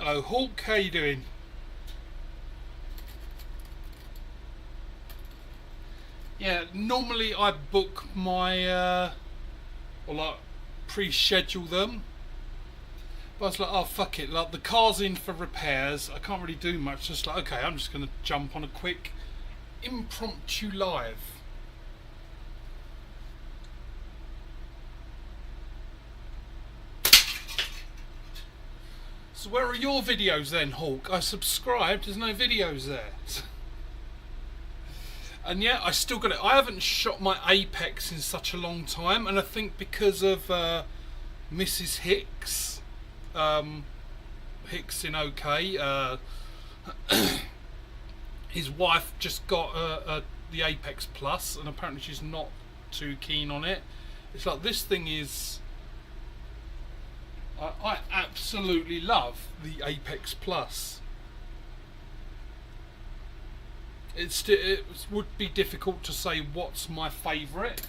Hello Hawk, how you doing? Yeah, normally I book my, or like pre-schedule them. But I was like, oh fuck it, like the car's in for repairs, I can't really do much, just like, okay, I'm just going to jump on a quick impromptu live. So where are your videos then, Hawk? I subscribed, there's no videos there. And yeah, I still got it. I haven't shot my Apex in such a long time, and I think because of Mrs. Hicks, Hicks in OK, his wife just got the Apex Plus, and apparently she's not too keen on it. It's like, this thing is, I absolutely love the Apex Plus. It would be difficult to say what's my favourite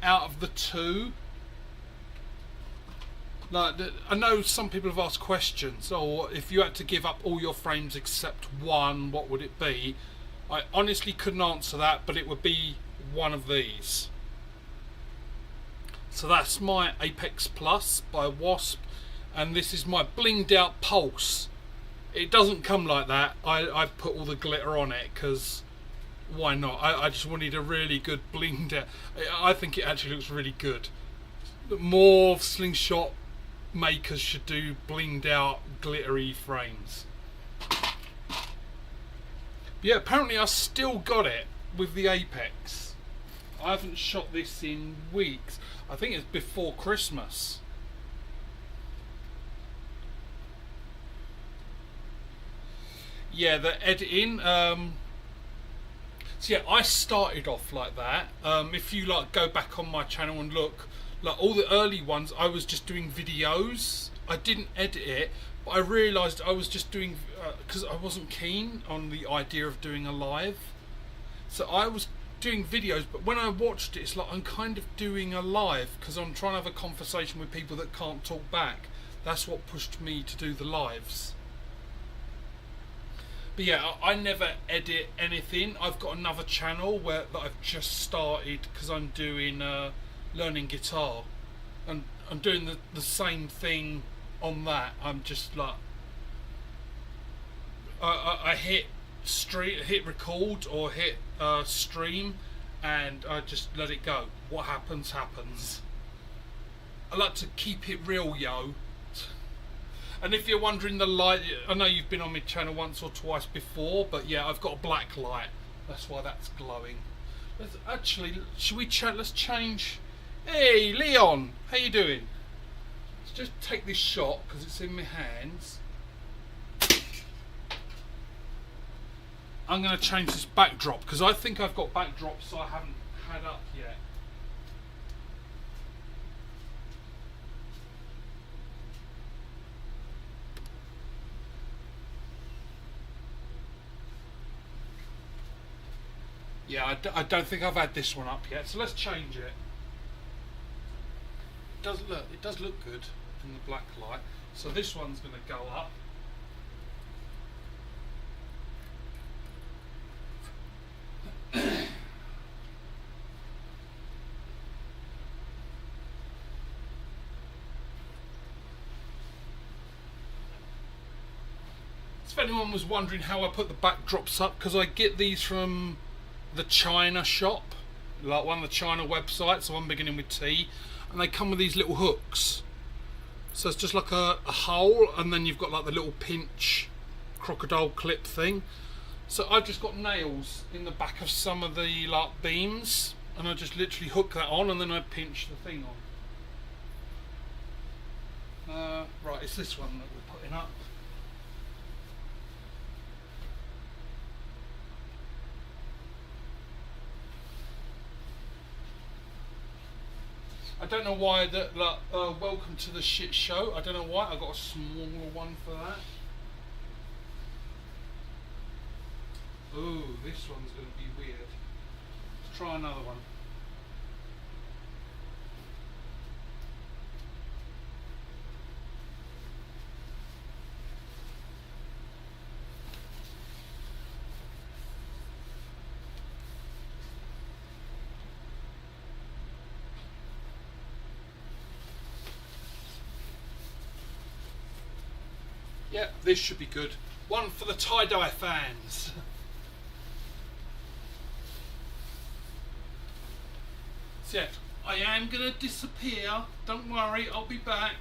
out of the two. Like, I know some people have asked questions, or if you had to give up all your frames except one, what would it be? I honestly couldn't answer that, but it would be one of these. So that's my Apex Plus by Wasp, and this is my blinged out Pulse. It doesn't come like that. I put all the glitter on it because why not? I just wanted a really good blinged out. I think it actually looks really good. More slingshot makers should do blinged out glittery frames. Yeah, apparently I still got it with the Apex. I haven't shot this in weeks. I think it's before Christmas. Yeah, the editing. So yeah, I started off like that. If you like go back on my channel and look, like all the early ones, I was just doing videos. I didn't edit it, but I realised I was just doing because I wasn't keen on the idea of doing a live. So I was doing videos, but when I watched it, it's like I'm kind of doing a live because I'm trying to have a conversation with people that can't talk back. That's what pushed me to do the lives. But yeah, I never edit anything. I've got another channel that I've just started because I'm doing learning guitar, and I'm doing the same thing on that. I'm just like I hit record or hit stream, and I just let it go. What happens happens. I like to keep it real, yo. And if you're wondering the light, I know you've been on my channel once or twice before, but yeah, I've got a black light. That's why that's glowing. Should we chat? Let's change. Hey, Leon, how you doing? Let's just take this shot because it's in my hands. I'm going to change this backdrop because I think I've got backdrops I haven't had up yet. Yeah, I don't think I've had this one up yet, so let's change it. It does look good in the black light. So this one's going to go up. If anyone was wondering how I put the backdrops up, because I get these from the China shop, like one of the China websites, the one beginning with T, and they come with these little hooks. So it's just like a hole, and then you've got like the little pinch crocodile clip thing. So I've just got nails in the back of some of the like beams, and I just literally hook that on, and then I pinch the thing on. Right, it's this one that we're putting up. I don't know why that. Welcome to the shit show. I don't know why I got a smaller one for that. Oh, this one's going to be weird. Let's try another one. Yeah, this should be good. One for the tie-dye fans. So yeah, I am going to disappear. Don't worry, I'll be back.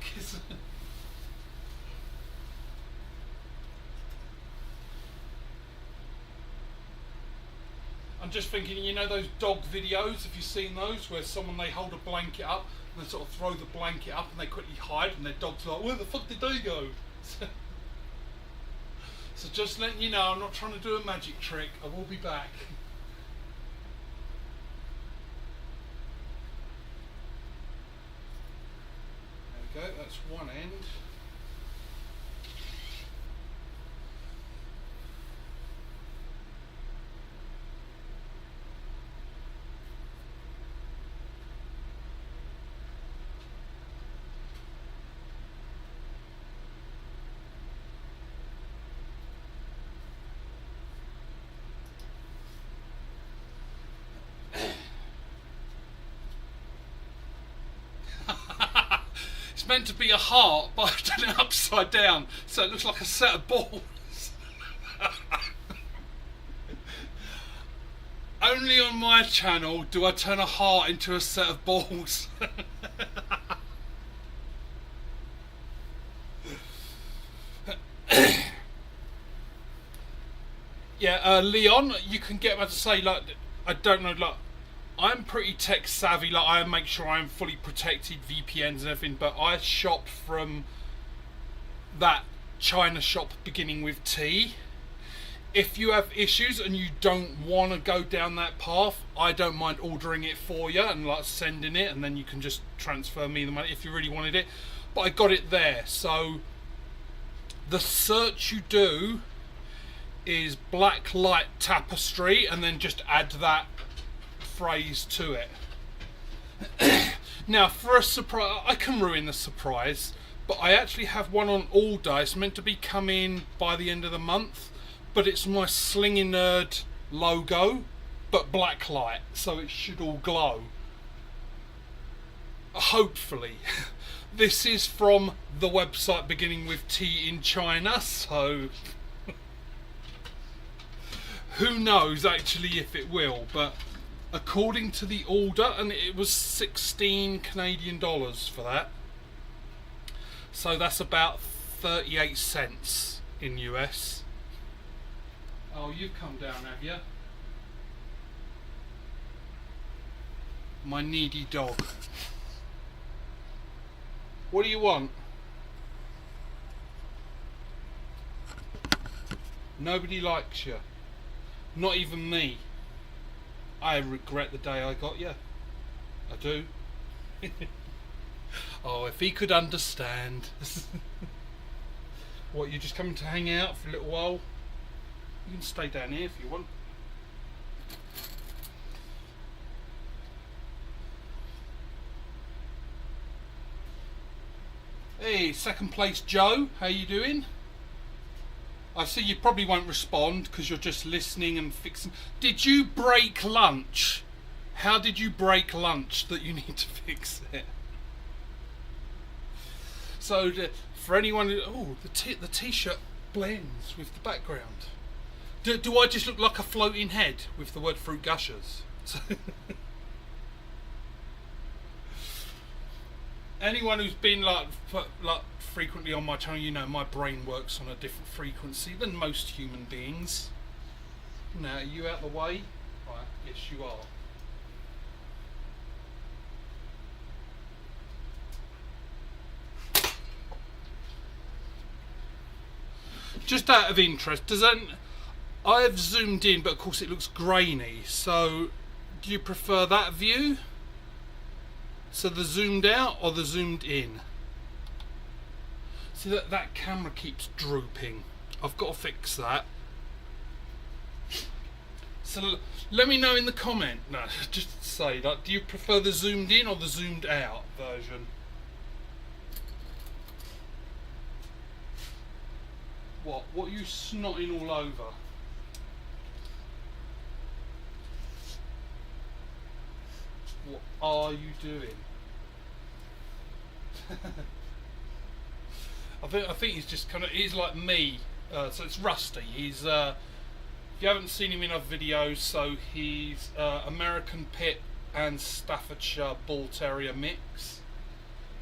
I'm just thinking, you know those dog videos, have you seen those, where they hold a blanket up and they sort of throw the blanket up and they quickly hide and their dog's like, where the fuck did they go? So just letting you know, I'm not trying to do a magic trick, I will be back. There we go, that's one end. It's meant to be a heart, but I've done it upside down, so it looks like a set of balls. Only on my channel do I turn a heart into a set of balls. Yeah, Leon, you can get me to say, like, I don't know, like, I'm pretty tech savvy, like I make sure I'm fully protected, VPNs and everything, but I shop from that China shop beginning with T. If you have issues and you don't want to go down that path, I don't mind ordering it for you and like sending it, and then you can just transfer me the money if you really wanted it. But I got it there, so the search you do is black light tapestry and then just add that phrase to it. Now for a surprise, I can ruin the surprise, but I actually have one on order. It's meant to be coming by the end of the month, but it's my Slinginerd logo but black light, so it should all glow, hopefully. This is from the website beginning with T in China, so who knows actually if it will, but according to the order, and it was 16 Canadian dollars for that, so that's about 38 cents in US. Oh, you've come down, have you? My needy dog. What do you want? Nobody likes you. Not even me. I regret the day I got you. I do. Oh, if he could understand. What, you just coming to hang out for a little while? You can stay down here if you want. Hey, second place Joe, how you doing? I see you probably won't respond because you're just listening and fixing. Did you break lunch? How did you break lunch that you need to fix it? So for anyone who, oh, the t-shirt blends with the background. Do I just look like a floating head with the word fruit gushers? Anyone who's been like frequently on my channel, you know my brain works on a different frequency than most human beings. Now, are you out the way? Right, yes you are. Just out of interest, I've zoomed in, but of course it looks grainy, so do you prefer that view? So the zoomed out or the zoomed in? See that camera keeps drooping. I've got to fix that. So let me know in the comment. No, just say, like, do you prefer the zoomed in or the zoomed out version? What are you snotting all over? What are you doing? I think he's just kind of, he's like me. So it's Rusty. He's if you haven't seen him in other videos, so he's American Pit and Staffordshire Bull Terrier mix.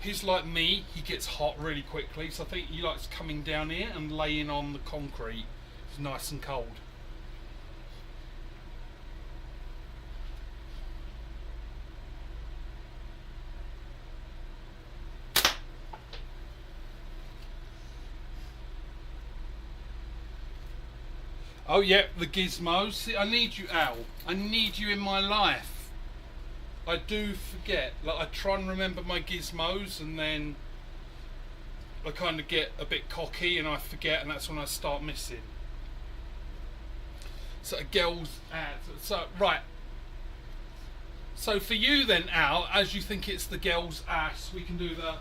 He's like me. He gets hot really quickly, so I think he likes coming down here and laying on the concrete. It's nice and cold. Oh yeah, the gizmos. See, I need you, Al. I need you in my life. I do forget. Like, I try and remember my gizmos, and then I kind of get a bit cocky and I forget, and that's when I start missing. So a girl's ad. So right. So for you then, Al, as you think it's the girl's ass, we can do the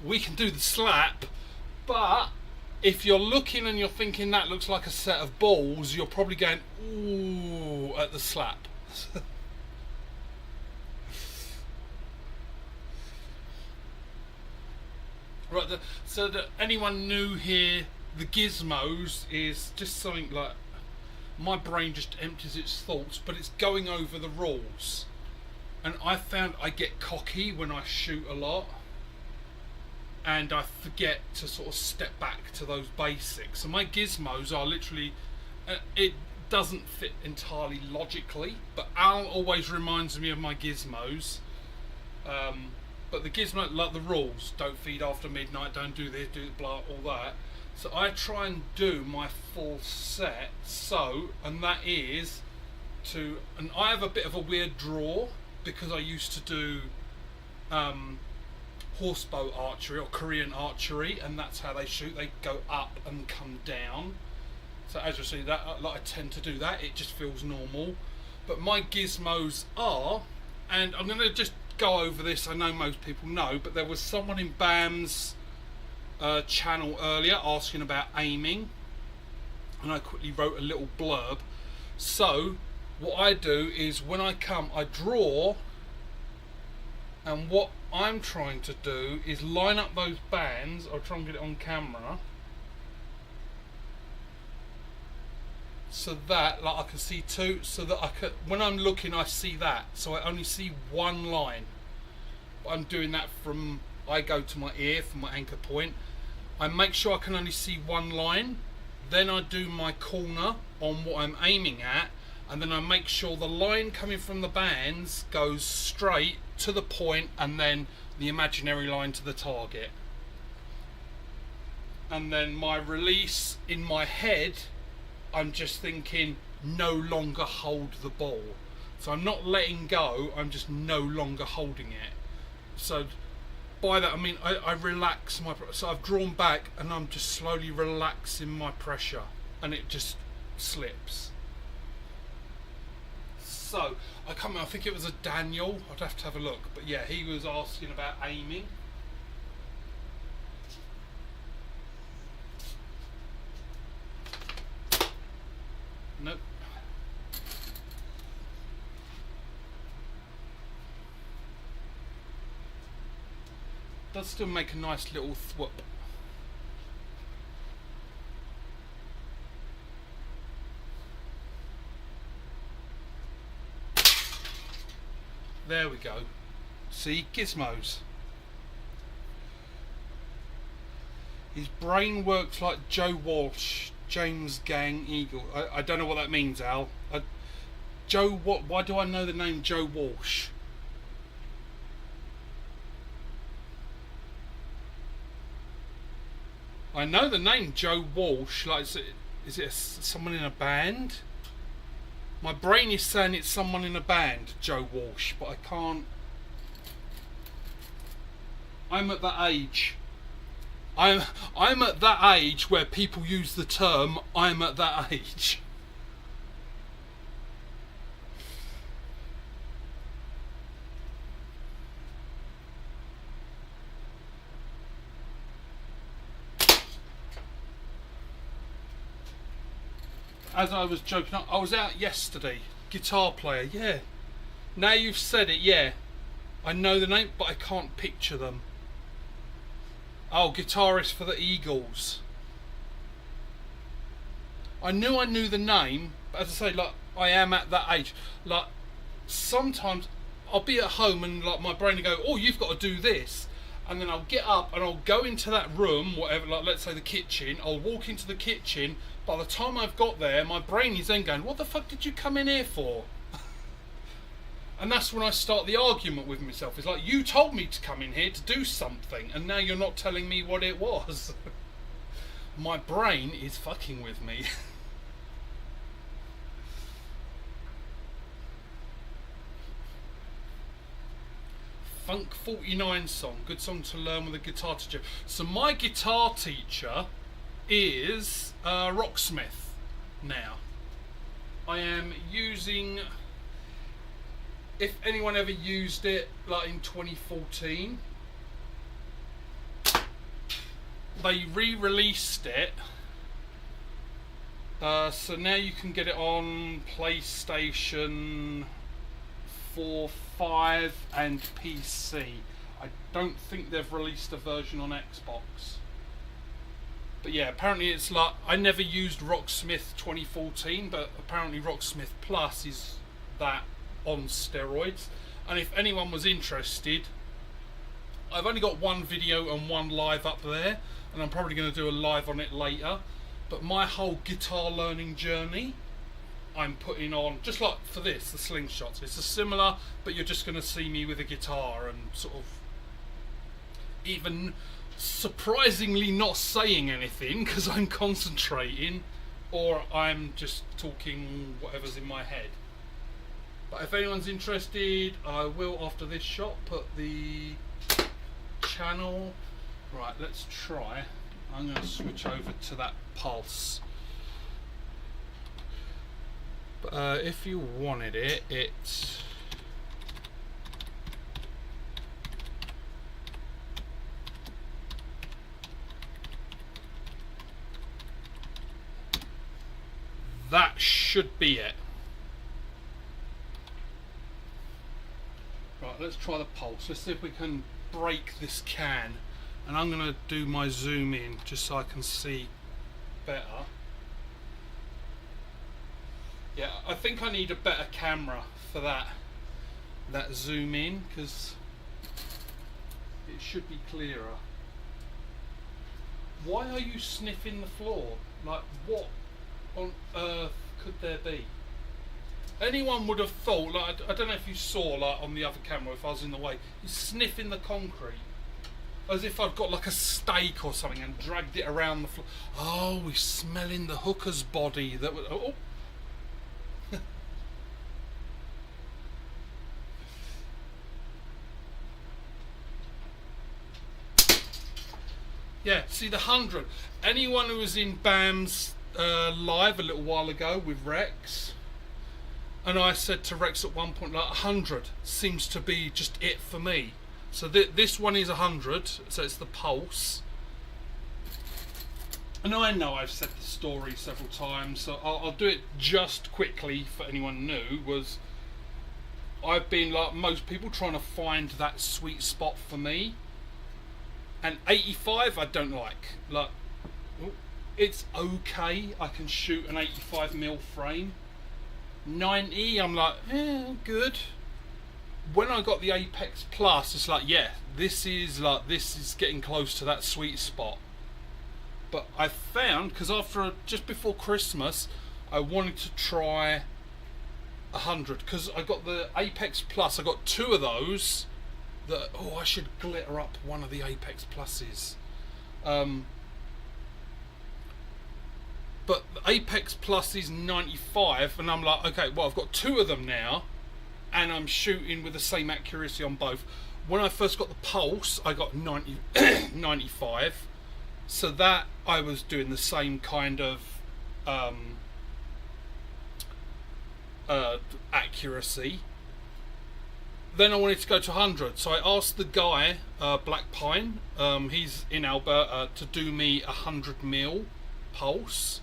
we can do the slap, but if you're looking and you're thinking that looks like a set of balls, you're probably going ooh at the slap. Right, so anyone new here, the gizmos is just something like, my brain just empties its thoughts, but it's going over the rules. And I found I get cocky when I shoot a lot, and I forget to sort of step back to those basics. So my gizmos are literally, it doesn't fit entirely logically, but Al always reminds me of my gizmos. But the gizmo, like the rules, don't feed after midnight, don't do this, do blah, all that. So I try and do my full set, and that is and I have a bit of a weird draw, because I used to do horsebow archery or Korean archery, and that's how they shoot. They go up and come down. So as you see, that like I tend to do that. It just feels normal. But my gizmos are, and I'm going to just go over this. I know most people know, but there was someone in Bam's channel earlier asking about aiming, and I quickly wrote a little blurb. So what I do is when I come, I draw, and what I'm trying to do is line up those bands. I'll try and get it on camera so that like I can see two, so that I can, when I'm looking, I see that, so I only see one line. But I'm doing that from, I go to my ear for my anchor point. I make sure I can only see one line, then I do my corner on what I'm aiming at, and then I make sure the line coming from the bands goes straight to the point, and then the imaginary line to the target. And then my release in my head, I'm just thinking no longer hold the ball. So I'm not letting go, I'm just no longer holding it. So by that I mean I relax my, so I've drawn back and I'm just slowly relaxing my pressure, and it just slips. So I think it was a Daniel, I'd have to have a look, but yeah, he was asking about aiming. Nope. Does still make a nice little thwip. There we go. See, gizmos. His brain works like Joe Walsh, James Gang Eagle. I don't know what that means, Al. Joe, what? Why do I know the name Joe Walsh? I know the name Joe Walsh. Like, is it someone in a band? My brain is saying it's someone in a band, Joe Walsh, but I can't. I'm at that age. I'm at that age where people use the term "I'm at that age." As I was joking, I was out yesterday. Guitar player, yeah. Now you've said it, yeah. I know the name, but I can't picture them. Oh, guitarist for the Eagles. I knew the name, but as I say, like, I am at that age. Like, sometimes I'll be at home and like my brain will go, oh, you've got to do this. And then I'll get up and I'll go into that room, whatever, like let's say the kitchen. I'll walk into the kitchen. By the time I've got there, my brain is then going, what the fuck did you come in here for? And that's when I start the argument with myself. It's like, you told me to come in here to do something, and now you're not telling me what it was. My brain is fucking with me. Funk 49 song, good song to learn with a guitar teacher. So my guitar teacher is Rocksmith now. I am using, if anyone ever used it, like in 2014, they re-released it. So now you can get it on PlayStation 4, 5 and PC. I don't think they've released a version on Xbox. But yeah, apparently it's like, I never used Rocksmith 2014, but apparently Rocksmith Plus is that on steroids. And if anyone was interested, I've only got one video and one live up there, and I'm probably going to do a live on it later. But my whole guitar learning journey, I'm putting on, just like for this, the slingshots. It's a similar, but you're just going to see me with a guitar and sort of even surprisingly not saying anything because I'm concentrating, or I'm just talking whatever's in my head. But if anyone's interested, I will, after this shot, put the channel. Right, let's try. I'm going to switch over to that pulse. But if you wanted it, it's that should be it. Right, let's try the pulse. Let's see if we can break this can. And I'm going to do my zoom in just so I can see better. Yeah, I think I need a better camera for that zoom in, because it should be clearer. Why are you sniffing the floor? Like, what on earth could there be? Anyone would have thought, like, I don't know if you saw, like, on the other camera, if I was in the way, he's sniffing the concrete as if I'd got like a steak or something and dragged it around the floor. Oh, we're smelling the hooker's body. That was, oh. Yeah, see the 100. Anyone who was in BAM's live a little while ago with Rex, and I said to Rex at one point, like, 100 seems to be just it for me. So this one is 100, so it's the pulse. And I know I've said the story several times, so I'll do it just quickly for anyone new. Was I've been, like most people, trying to find that sweet spot for me. And 85 I don't like. Like, it's okay, I can shoot an 85mm frame. 90 I'm like, good. When I got the Apex Plus, it's like, yeah, this is getting close to that sweet spot. But I found, because just before Christmas, I wanted to try 100, because I got the Apex Plus. I got two of those. That, oh, I should glitter up one of the Apex Pluses. But the Apex Plus is 95, and I'm like, okay, well, I've got two of them now, and I'm shooting with the same accuracy on both. When I first got the Pulse, I got 95, so that I was doing the same kind of accuracy. Then I wanted to go to 100, so I asked the guy, Black Pine, he's in Alberta, to do me 100mm pulse,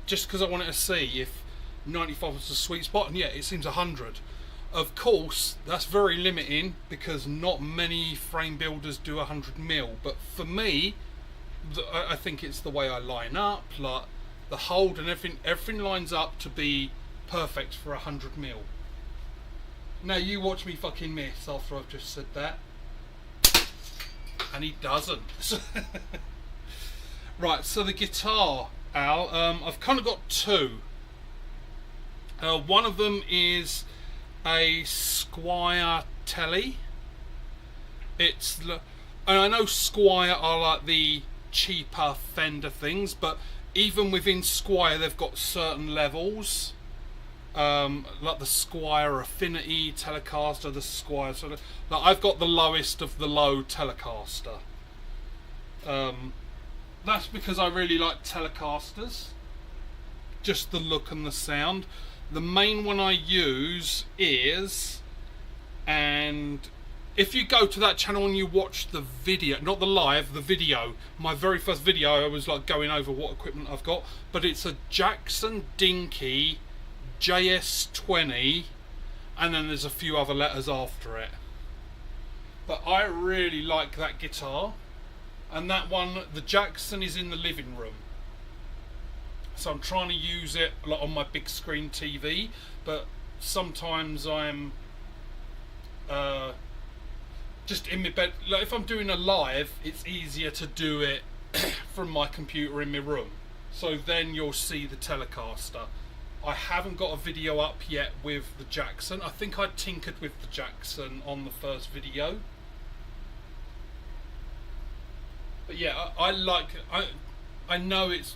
just because I wanted to see if 95 was the sweet spot, and yeah, it seems 100. Of course, that's very limiting, because not many frame builders do 100mm, but for me, I think it's the way I line up, like the hold and everything lines up to be perfect for 100 mil. Now you watch me fucking miss after I've just said that. And he doesn't. Right, so the guitar, Al, I've kind of got two. One of them is a Squier Telly. And I know Squier are like the cheaper Fender things, but even within Squier they've got certain levels. Like the Squier Affinity Telecaster, the Squier sort of, like I've got the lowest of the low Telecaster. That's because I really like Telecasters, just the look and the sound. The main one I use is, and if you go to that channel and you watch the video, not the live, the video, my very first video I was like going over what equipment I've got, but it's a Jackson Dinky JS20, and then there's a few other letters after it. But I really like that guitar, and that one, the Jackson, is in the living room, so I'm trying to use it like on my big screen TV, but sometimes I'm just in my bed. Like if I'm doing a live, it's easier to do it from my computer in my room, so then you'll see the Telecaster. I haven't got a video up yet with the Jackson. I think I tinkered with the Jackson on the first video. But yeah, I know it's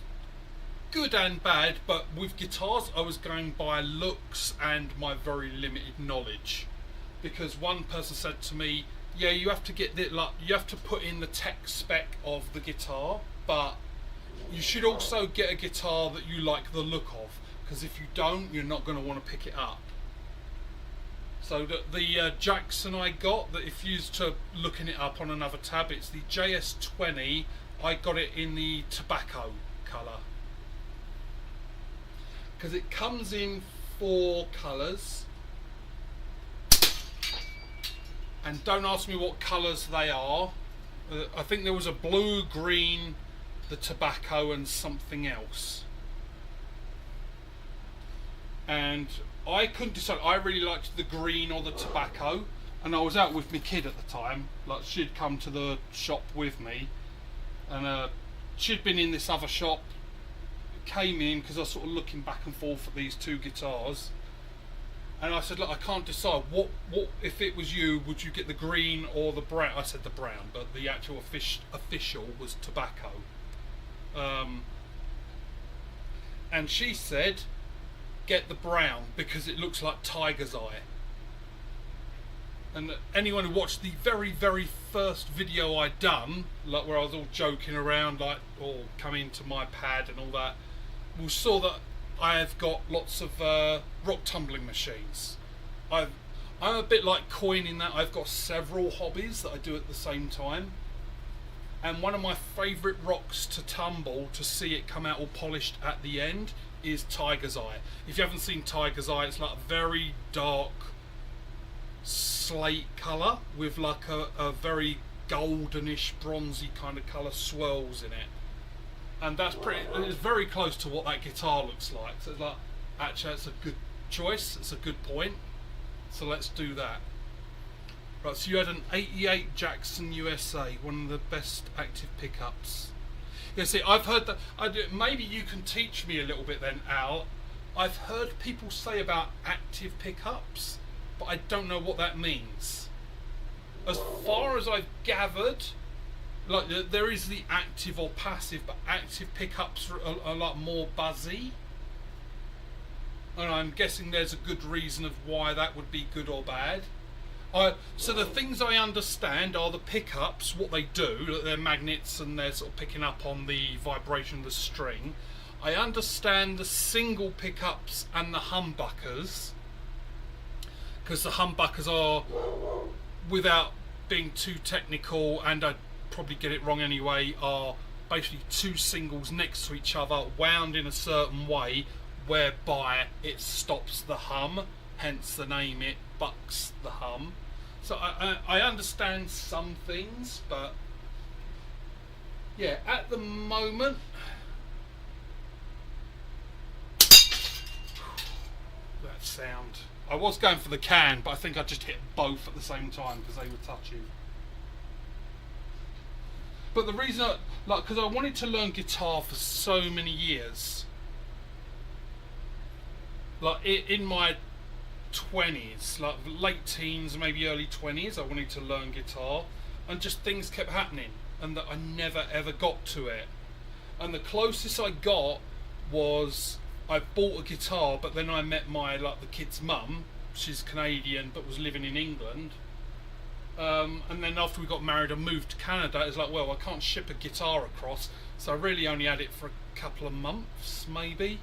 good and bad, but with guitars I was going by looks and my very limited knowledge. Because one person said to me, yeah, you have to get the, like, you have to put in the tech spec of the guitar, but you should also get a guitar that you like the look of. Because if you don't, you're not going to want to pick it up. So the Jackson I got, that if you used to looking it up on another tab, it's the JS20. I got it in the tobacco colour. Because it comes in 4 colours. And don't ask me what colours they are. I think there was a blue, green, the tobacco and something else. And I couldn't decide. I really liked the green or the tobacco, and I was out with my kid at the time. Like, she'd come to the shop with me, and she'd been in this other shop, came in because I was sort of looking back and forth at these two guitars, and I said, look, I can't decide. What if it was you, would you get the green or the brown? I said the brown, but the actual official was tobacco. And she said, get the brown because it looks like tiger's eye. And anyone who watched the very first video I'd done, like where I was all joking around, like, or coming to my pad and all that, will saw that I've got lots of rock tumbling machines. I'm a bit like Coin in that I've got several hobbies that I do at the same time. And one of my favourite rocks to tumble, to see it come out all polished at the end, is Tiger's Eye. If you haven't seen Tiger's Eye, it's like a very dark slate colour with like a very goldenish, bronzy kind of colour swirls in it. And it's very close to what that guitar looks like. So it's like, actually, it's a good choice, it's a good point. So let's do that. Right, so you had an 88 Jackson USA, one of the best active pickups. Yeah, see, I've heard that. Maybe you can teach me a little bit then, Al. I've heard people say about active pickups, but I don't know what that means. As far as I've gathered, like there is the active or passive, but active pickups are a lot more buzzy. And I'm guessing there's a good reason of why that would be good or bad. So the things I understand are the pickups, what they do, they're magnets and they're sort of picking up on the vibration of the string. I understand the single pickups and the humbuckers, because the humbuckers are, without being too technical, and I'd probably get it wrong anyway, are basically two singles next to each other, wound in a certain way, whereby it stops the hum, hence the name, it bucks the hum. So I understand some things, but yeah, at the moment, that sound. I was going for the can, but I think I just hit both at the same time because they were touching. But the reason, because I wanted to learn guitar for so many years. Like in my 20s, like late teens, maybe early 20s, I wanted to learn guitar, and just things kept happening, and that I never ever got to it. And the closest I got was I bought a guitar, but then I met the kid's mum. She's Canadian but was living in England. And then after we got married and moved to Canada, it's like, well, I can't ship a guitar across, so I really only had it for a couple of months, maybe.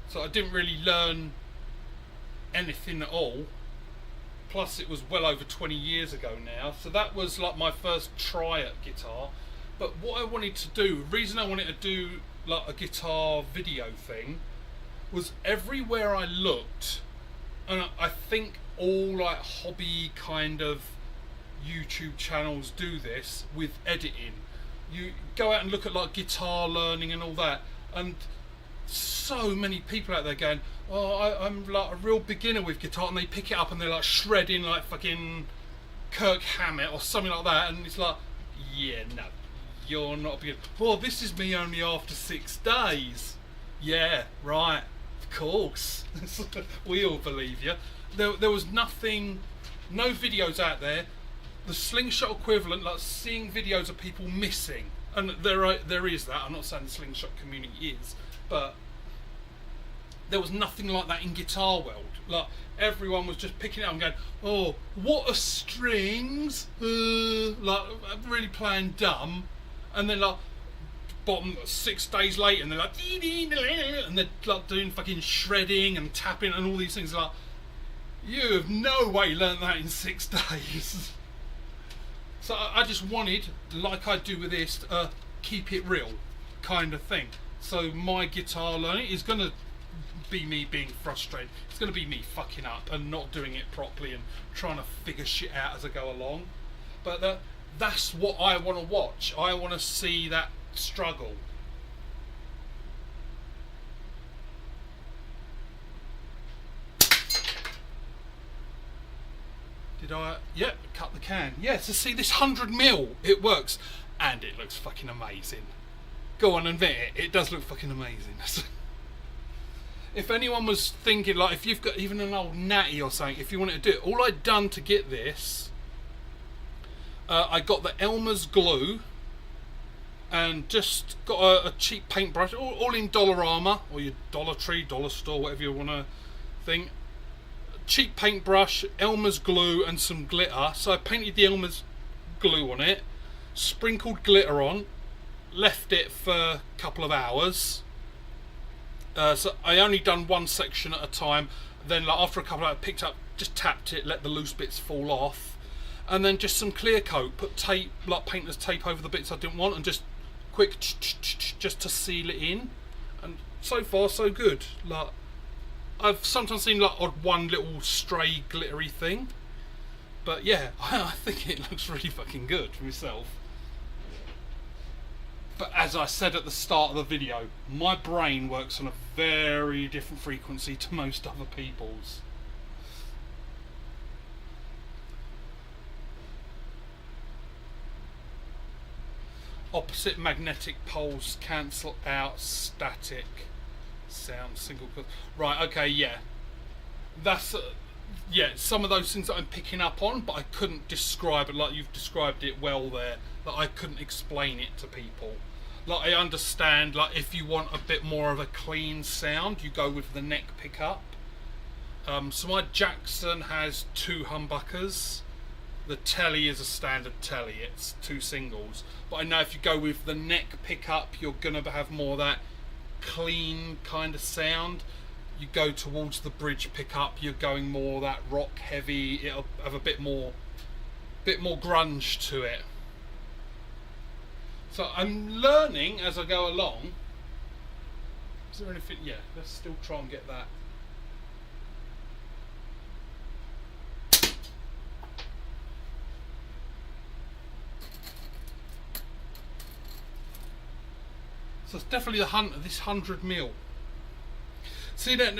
So I didn't really learn anything at all. Plus it was well over 20 years ago now. So that was like my first try at guitar. But what I wanted to do, the reason I wanted to do like a guitar video thing, was everywhere I looked, and I think all like hobby kind of YouTube channels do this with editing. You go out and look at like guitar learning and all that, and so many people out there going, oh, I'm like a real beginner with guitar, and they pick it up and they're like shredding like fucking Kirk Hammett or something like that, and it's like, yeah, no, you're not a beginner. Well, this is me only after 6 days. Yeah, right, of course. We all believe you. There was nothing, no videos out there. The slingshot equivalent, like seeing videos of people missing, and there is that. I'm not saying the slingshot community is, but there was nothing like that in guitar world. Like everyone was just picking it up and going, "Oh, what are strings?" Like really playing dumb, and then like bottom 6 days later, and they're like, and they're like doing fucking shredding and tapping and all these things. Like, you have no way learned that in 6 days. So I just wanted, like I do with this, keep it real kind of thing. So my guitar learning is going to be me being frustrated. It's going to be me fucking up and not doing it properly and trying to figure shit out as I go along. But that's what I want to watch. I want to see that struggle. Did I? Yep, cut the can. Yeah, so see this 100mm, it works. And it looks fucking amazing. Go on, admit it. It does look fucking amazing. If anyone was thinking, like, if you've got even an old natty or something, if you wanted to do it, all I'd done to get this, I got the Elmer's glue and just got a cheap paintbrush, all in Dollarama or your Dollar Tree, Dollar Store, whatever you want to think. Cheap paintbrush, Elmer's glue and some glitter. So I painted the Elmer's glue on it, sprinkled glitter on, left it for a couple of hours. So I only done one section at a time. Then like after a couple of hours, I picked up, just tapped it, let the loose bits fall off, and then just some clear coat, put tape, like painter's tape over the bits I didn't want, and just quick just to seal it in. And so far so good. Like I've sometimes seen like odd one little stray glittery thing, but yeah, I think it looks really fucking good for myself. But as I said at the start of the video, my brain works on a very different frequency to most other people's. Opposite magnetic poles cancel out static sound single. Right, okay, yeah. That's yeah, some of those things that I'm picking up on, but I couldn't describe it like you've described it well there. That I couldn't explain it to people. Like I understand, like if you want a bit more of a clean sound, you go with the neck pickup. So my Jackson has 2 humbuckers. The telly is a standard telly, it's 2 singles. But I know if you go with the neck pickup, you're gonna have more of that clean kind of sound. You go towards the bridge pickup, you're going more that rock heavy. It'll have a bit more grunge to it. So I'm learning as I go along. Is there anything? Yeah, let's still try and get that. So it's definitely the hunt of this 100mm. See that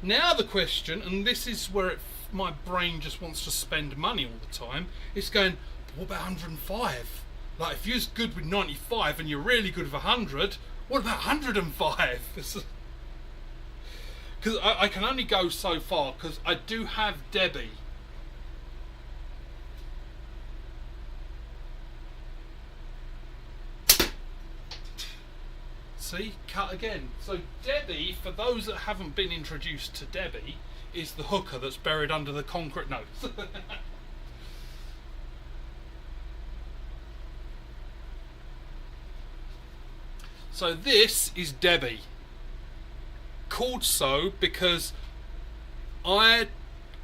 now the question, and this is where my brain just wants to spend money all the time. It's going, what about 105? Like if you're good with 95 and you're really good with 100, what about 105? Because I can only go so far, because I do have Debbie. See, cut again. So Debbie, for those that haven't been introduced to Debbie, is the hooker that's buried under the concrete. No. So this is Debbie. Called so because I'd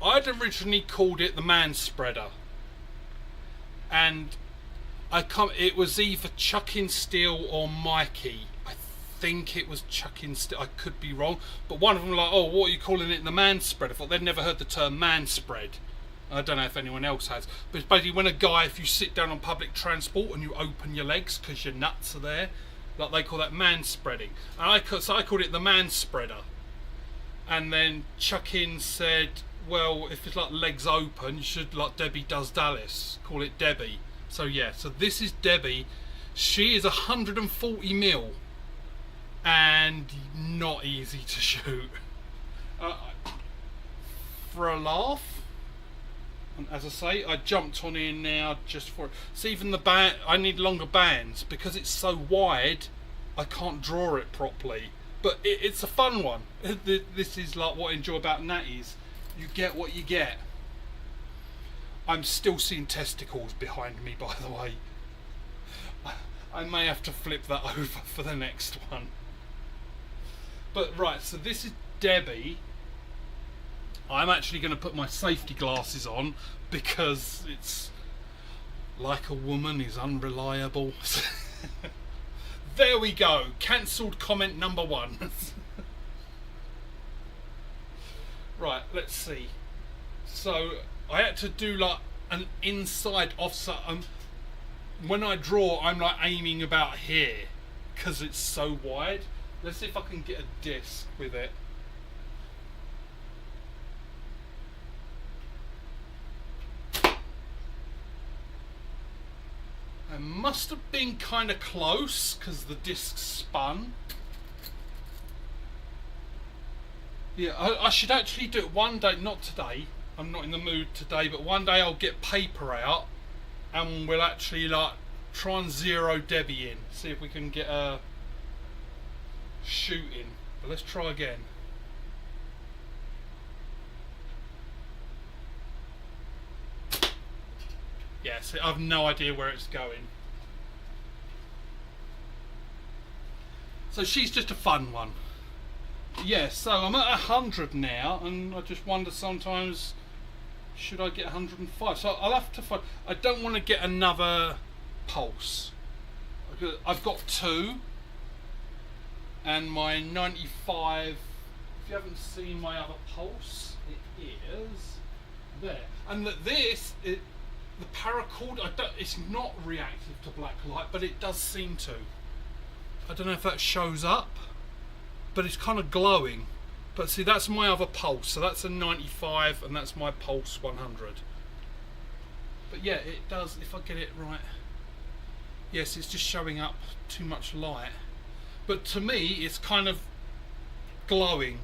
originally called it the man spreader, and it was either Chucking Steel or Mikey. I think it was Chucking Steel. I could be wrong, but one of them were like, oh, what are you calling it, the man spread? I thought they'd never heard the term man spread. I don't know if anyone else has, but it's basically when a guy, if you sit down on public transport and you open your legs because your nuts are there, like they call that man spreading. And so I called it the man spreader. And then Chuckin said, well, if it's like legs open, you should, like Debbie does Dallas, call it Debbie. So yeah, so this is Debbie. She is 140mm and not easy to shoot. For a laugh, and as I say, I jumped on here now just for it. So even the band, I need longer bands because it's so wide. I can't draw it properly, but it's a fun one. This is like what I enjoy about natties. You get what you get. I'm still seeing testicles behind me, by the way. I may have to flip that over for the next one. But right, so this is Debbie. I'm actually going to put my safety glasses on because it's like a woman is unreliable. There we go. Cancelled comment number 1. Right, let's see. So I had to do like an inside offset. When I draw, I'm like aiming about here because it's so wide. Let's see if I can get a disc with it. I must have been kind of close because the disc spun. Yeah, I should actually do it one day, not today. I'm not in the mood today, but one day I'll get paper out and we'll actually like try and zero Debbie in. See if we can get a shooting. But let's try again. Yeah, see, I have no idea where it's going. So she's just a fun one. Yeah, so I'm at 100 now, and I just wonder sometimes, should I get 105? So I'll have to find. I don't want to get another pulse. I've got 2, and my 95. If you haven't seen my other pulse, it is there. And this, the paracord, it's not reactive to black light, but it does seem to. I don't know if that shows up, but it's kind of glowing. But see, that's my other pulse, so that's a 95 and that's my pulse 100. But yeah, it does, if I get it right. Yes, it's just showing up too much light, but to me it's kind of glowing.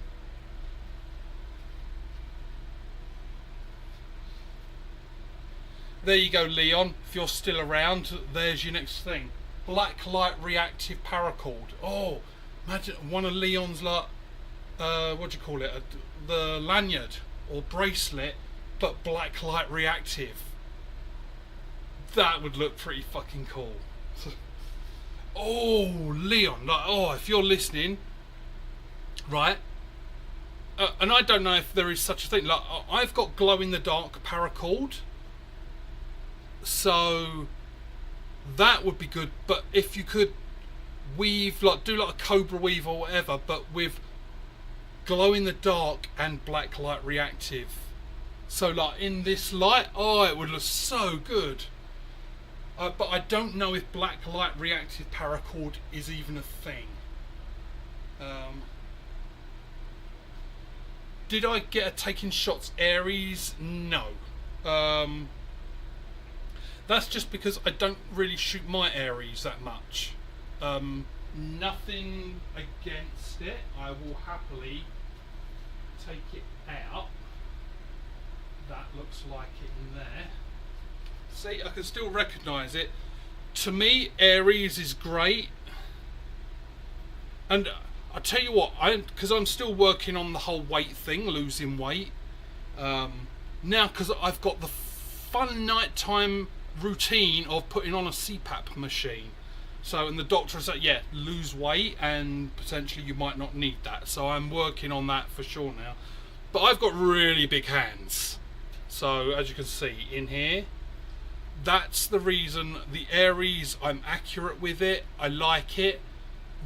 There you go, Leon, if you're still around, there's your next thing. Black light reactive paracord. Oh, imagine one of Leon's like, what do you call it, the lanyard or bracelet, but black light reactive. That would look pretty fucking cool. Oh, Leon, like, oh, if you're listening, right, and I don't know if there is such a thing, like, I've got glow in the dark paracord, so that would be good. But if you could weave, like, do like a cobra weave or whatever, but with glow in the dark and black light reactive, so like in this light, oh, it would look so good. but I don't know if black light reactive paracord is even a thing. Did I get a taking shots Aries? No. That's just because I don't really shoot my Aries that much. Nothing against it. I will happily take it out. That looks like it in there. See, I can still recognise it. To me, Aries is great. And I tell you what, because I'm still working on the whole weight thing, losing weight. Now, because I've got the fun nighttime routine of putting on a CPAP machine. So, and the doctor said, yeah, lose weight and potentially you might not need that. So I'm working on that for sure now. But I've got really big hands. So as you can see in here, that's the reason the Aries, I'm accurate with it. I like it.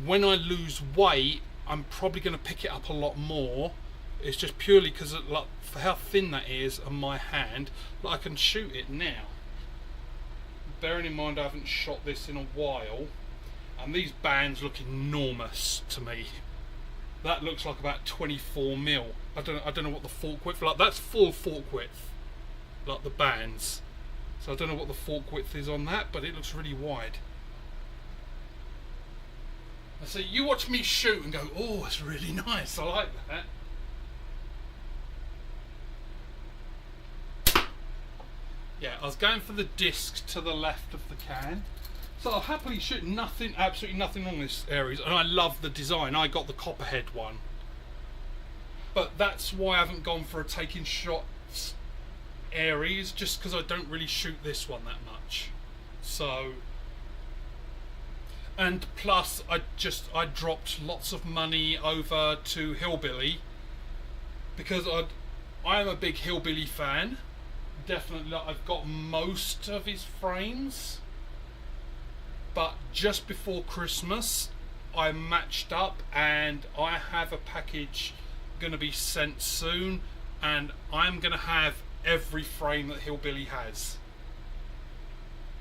When I lose weight, I'm probably going to pick it up a lot more. It's just purely because like, for how thin that is on my hand, like I can shoot it now. Bearing in mind I haven't shot this in a while, and these bands look enormous to me. That looks like about 24 mil. I don't know what the fork width, like that's full fork width, like the bands. So I don't know what the fork width is on that, but it looks really wide. And so you watch me shoot and go, oh, it's really nice, I like that. Yeah, I was going for the disc to the left of the can. So I'll happily shoot nothing, absolutely nothing on this Aries, and I love the design. I got the copperhead one. But that's why I haven't gone for a taking shots Aries, just because I don't really shoot this one that much. So, and plus I dropped lots of money over to Hillbilly because I am a big Hillbilly fan. Definitely, I've got most of his frames, but just before Christmas I matched up and I have a package going to be sent soon, and I'm going to have every frame that Hillbilly has.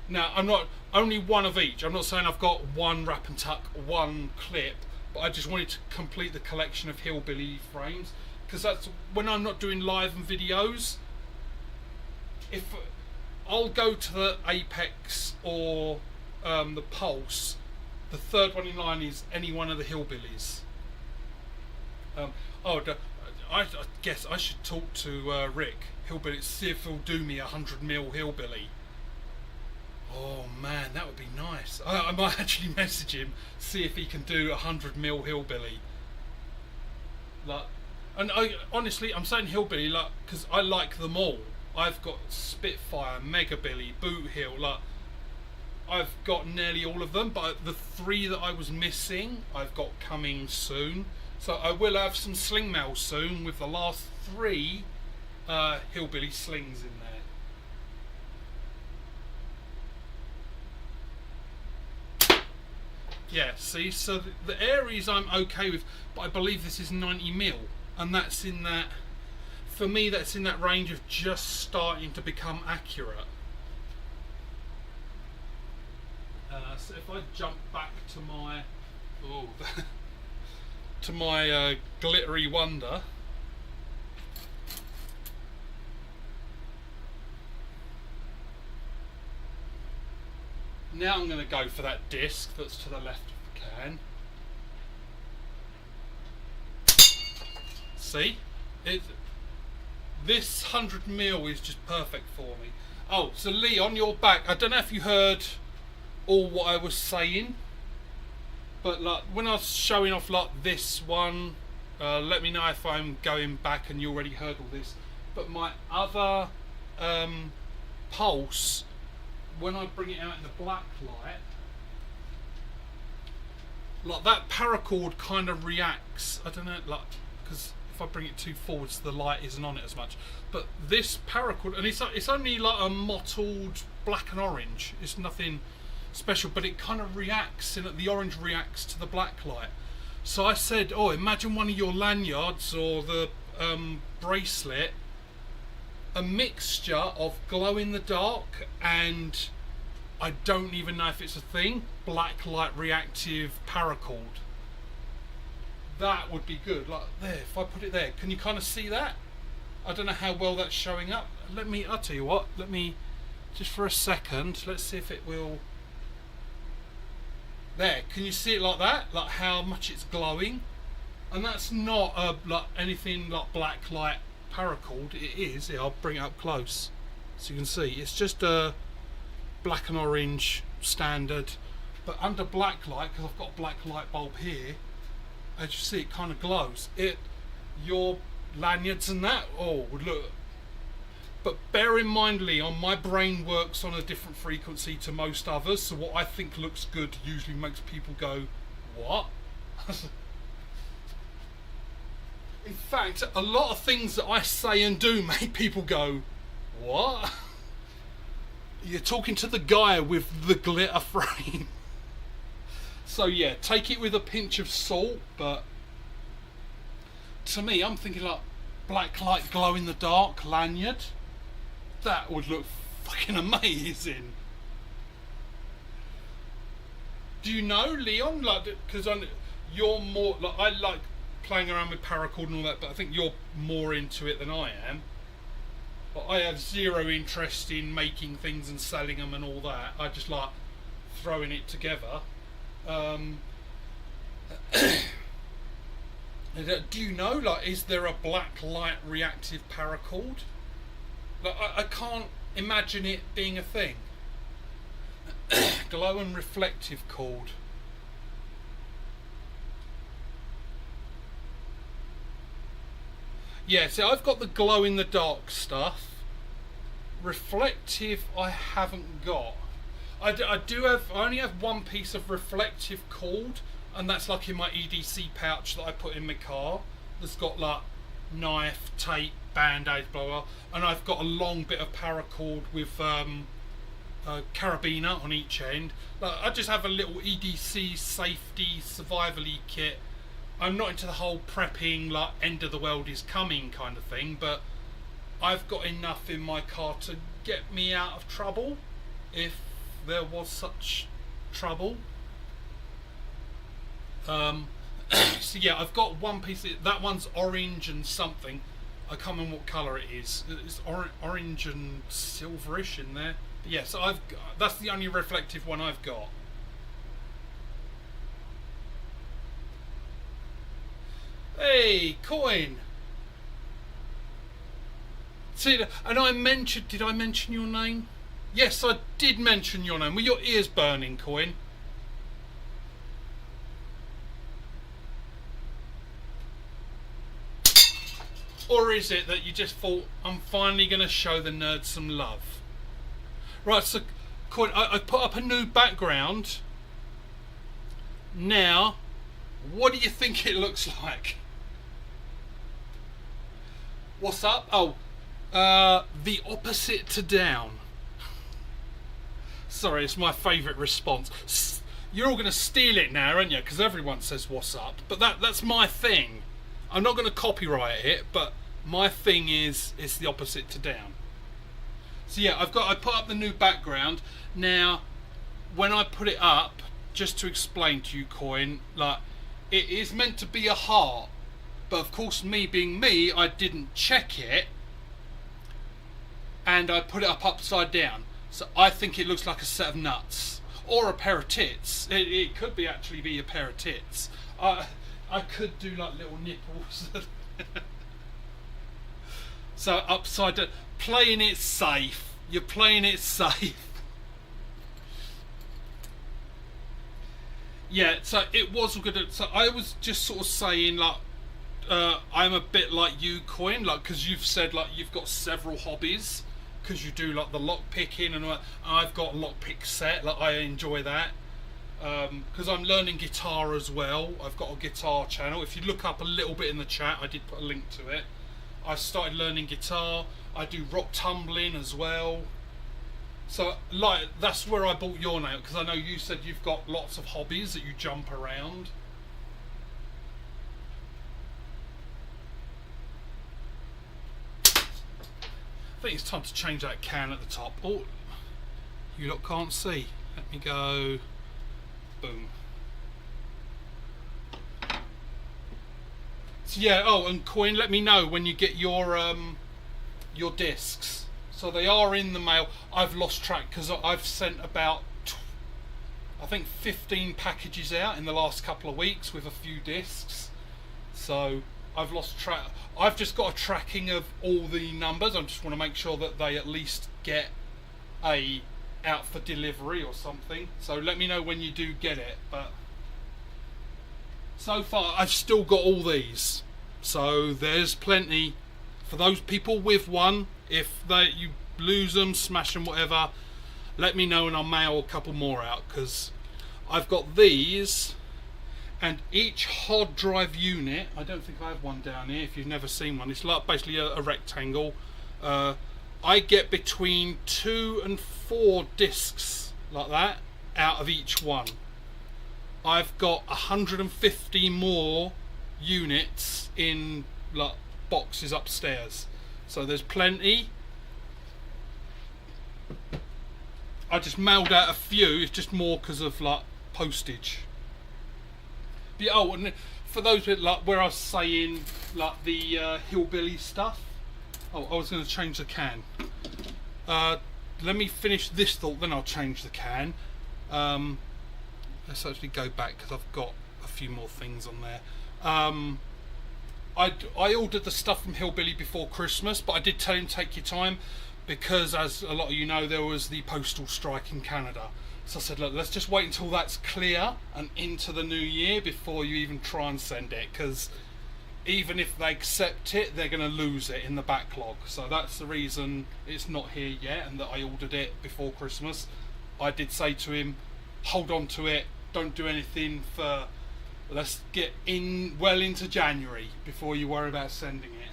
Now, I'm not only one of each. I'm not saying I've got one wrap and tuck, one clip, but I just wanted to complete the collection of Hillbilly frames, because that's when I'm not doing live and videos. If I'll go to the Apex or the Pulse, the third one in line is any one of the Hillbillies. I guess I should talk to Rick Hillbilly, see if he'll do me 100mm Hillbilly. Oh man, that would be nice. I might actually message him, see if he can do 100mm Hillbilly. Like, and honestly, I'm saying Hillbilly like because I like them all. I've got Spitfire, Mega Billy, Boot Hill, like I've got nearly all of them, but the 3 that I was missing I've got coming soon. So I will have some sling mail soon with the last 3 Hillbilly slings in there. Yeah, see, so the Aries I'm okay with, but I believe this is 90mm, and that's in that, for me that's in that range of just starting to become accurate. So if I jump back to my to my glittery wonder, now I'm going to go for that disc that's to the left of the can. See, this 100mm is just perfect for me. Oh, so Lee, on your back, I don't know if you heard all what I was saying, but like when I was showing off like this one, let me know if I'm going back and you already heard all this, but my other Pulse, when I bring it out in the black light, like that paracord kind of reacts, I don't know, like, because if I bring it too forwards the light isn't on it as much, but this paracord, and it's only like a mottled black and orange, it's nothing special, but it kind of reacts, and the orange reacts to the black light. So I said, oh, imagine one of your lanyards or the bracelet, a mixture of glow in the dark and I don't even know if it's a thing. Black light reactive paracord. That would be good. Like there, if I put it there, can you kind of see that? I don't know how well that's showing up. I'll tell you what, let me, just for a second, let's see if it will. There, can you see it like that? Like how much it's glowing? And that's not like anything like black light paracord. It is, yeah, I'll bring it up close so you can see. It's just a black and orange standard, but under black light, because I've got a black light bulb here, as you see, it kind of glows. Your lanyards and that, would look. But bear in mind, Leon, my brain works on a different frequency to most others, so what I think looks good usually makes people go, what? In fact, a lot of things that I say and do make people go, what? You're talking to the guy with the glitter frame. So yeah, take it with a pinch of salt, but to me, I'm thinking like black light glow in the dark lanyard. That would look fucking amazing. Do you know, Leon? Like, because you're more like, I like playing around with paracord and all that, but I think you're more into it than I am. But I have zero interest in making things and selling them and all that. I just like throwing it together. Do you know, like, is there a black light reactive paracord? Like, I can't imagine it being a thing. Glow and reflective cord. Yeah, so I've got the glow in the dark stuff. Reflective I haven't got. I only have one piece of reflective cord, and that's like in my EDC pouch that I put in my car. That's got like knife, tape, band-aid, blah blah, and I've got a long bit of paracord with a carabiner on each end. Like, I just have a little EDC safety survival-y kit. I'm not into the whole prepping, like end of the world is coming kind of thing, but I've got enough in my car to get me out of trouble if there was such trouble. So yeah, I've got one piece. That one's orange and something. I can't remember what colour it is. It's orange and silverish in there. But yeah, so that's the only reflective one I've got. Hey, coin. See, and did I mention your name? Yes, I did mention your name. Were your ears burning, coin? Or is it that you just thought, I'm finally going to show the nerds some love? Right, so coin, I put up a new background. Now, what do you think it looks like? What's up? Oh, the opposite to down. Sorry, it's my favourite response. You're all going to steal it now, aren't you? Because everyone says what's up. But that's my thing. I'm not going to copyright it, but my thing is it's the opposite to down. So yeah, I put up the new background. Now, when I put it up, just to explain to you, coin, like, it is meant to be a heart. But of course, me being me, I didn't check it. And I put it up upside down. So I think it looks like a set of nuts. Or a pair of tits. It could be actually be a pair of tits. I could do like little nipples. So upside down. Playing it safe. You're playing it safe. Yeah, so it was good. So I was just sort of saying, like, I'm a bit like you, coin, like, because you've said like you've got several hobbies, because you do like the lock picking and all that. I've got a lockpick set, like I enjoy that, because I'm learning guitar as well. I've got a guitar channel. If you look up a little bit in the chat, I did put a link to it. I started learning guitar. I do rock tumbling as well. So like that's where I bought your name, because I know you said you've got lots of hobbies that you jump around. I think it's time to change that can at the top. Oh, You lot can't see. Let me go. Boom. So yeah. Oh, and Coin, let me know when you get your discs. So they are in the mail. I've lost track because I've sent about I think 15 packages out in the last couple of weeks with a few discs. So I've lost track. I've just got a tracking of all the numbers. I just want to make sure that they at least get out for delivery or something. So let me know when you do get it. But so far I've still got all these. So there's plenty for those people with one. If you lose them, smash them, whatever, let me know and I'll mail a couple more out, because I've got these, and each hard drive unit, I don't think I have one down here if you've never seen one, it's like basically a rectangle. I get between 2 and 4 discs like that out of each one. I've got 150 more units in like boxes upstairs, so there's plenty. I just mailed out a few, it's just more because of like postage. But, oh, and for those bit like where I was saying like the hillbilly stuff. Oh, I was going to change the can. Let me finish this thought, then I'll change the can. Let's actually go back because I've got a few more things on there. I ordered the stuff from Hillbilly before Christmas, but I did tell him take your time because, as a lot of you know, there was the postal strike in Canada. So I said, look, let's just wait until that's clear and into the new year before you even try and send it, because even if they accept it, they're going to lose it in the backlog. So that's the reason it's not here yet and that I ordered it before Christmas. I did say to him, hold on to it, don't do anything for, let's get in well into January before you worry about sending it.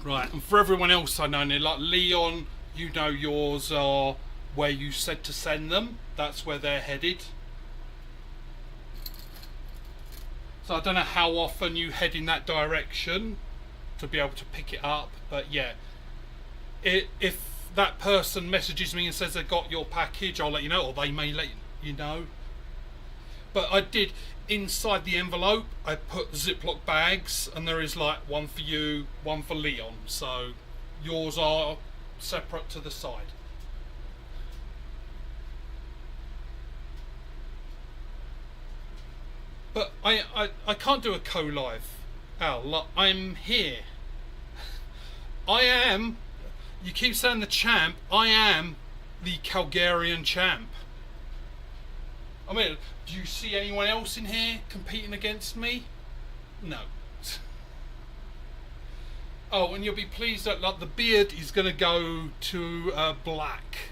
Right, and for everyone else I know, like Leon, you know yours are where you said to send them. That's where they're headed. So I don't know how often you head in that direction to be able to pick it up, but yeah. If that person messages me and says they got your package, I'll let you know, or they may let you know. But I did, inside the envelope, I put Ziploc bags, and there is like one for you, one for Leon. So yours are separate to the side. But I can't do a co-live. Al, I'm here. I am, you keep saying the champ, I am the Calgarian champ. I mean, do you see anyone else in here competing against me? No. Oh, and you'll be pleased that like the beard is going to go to black.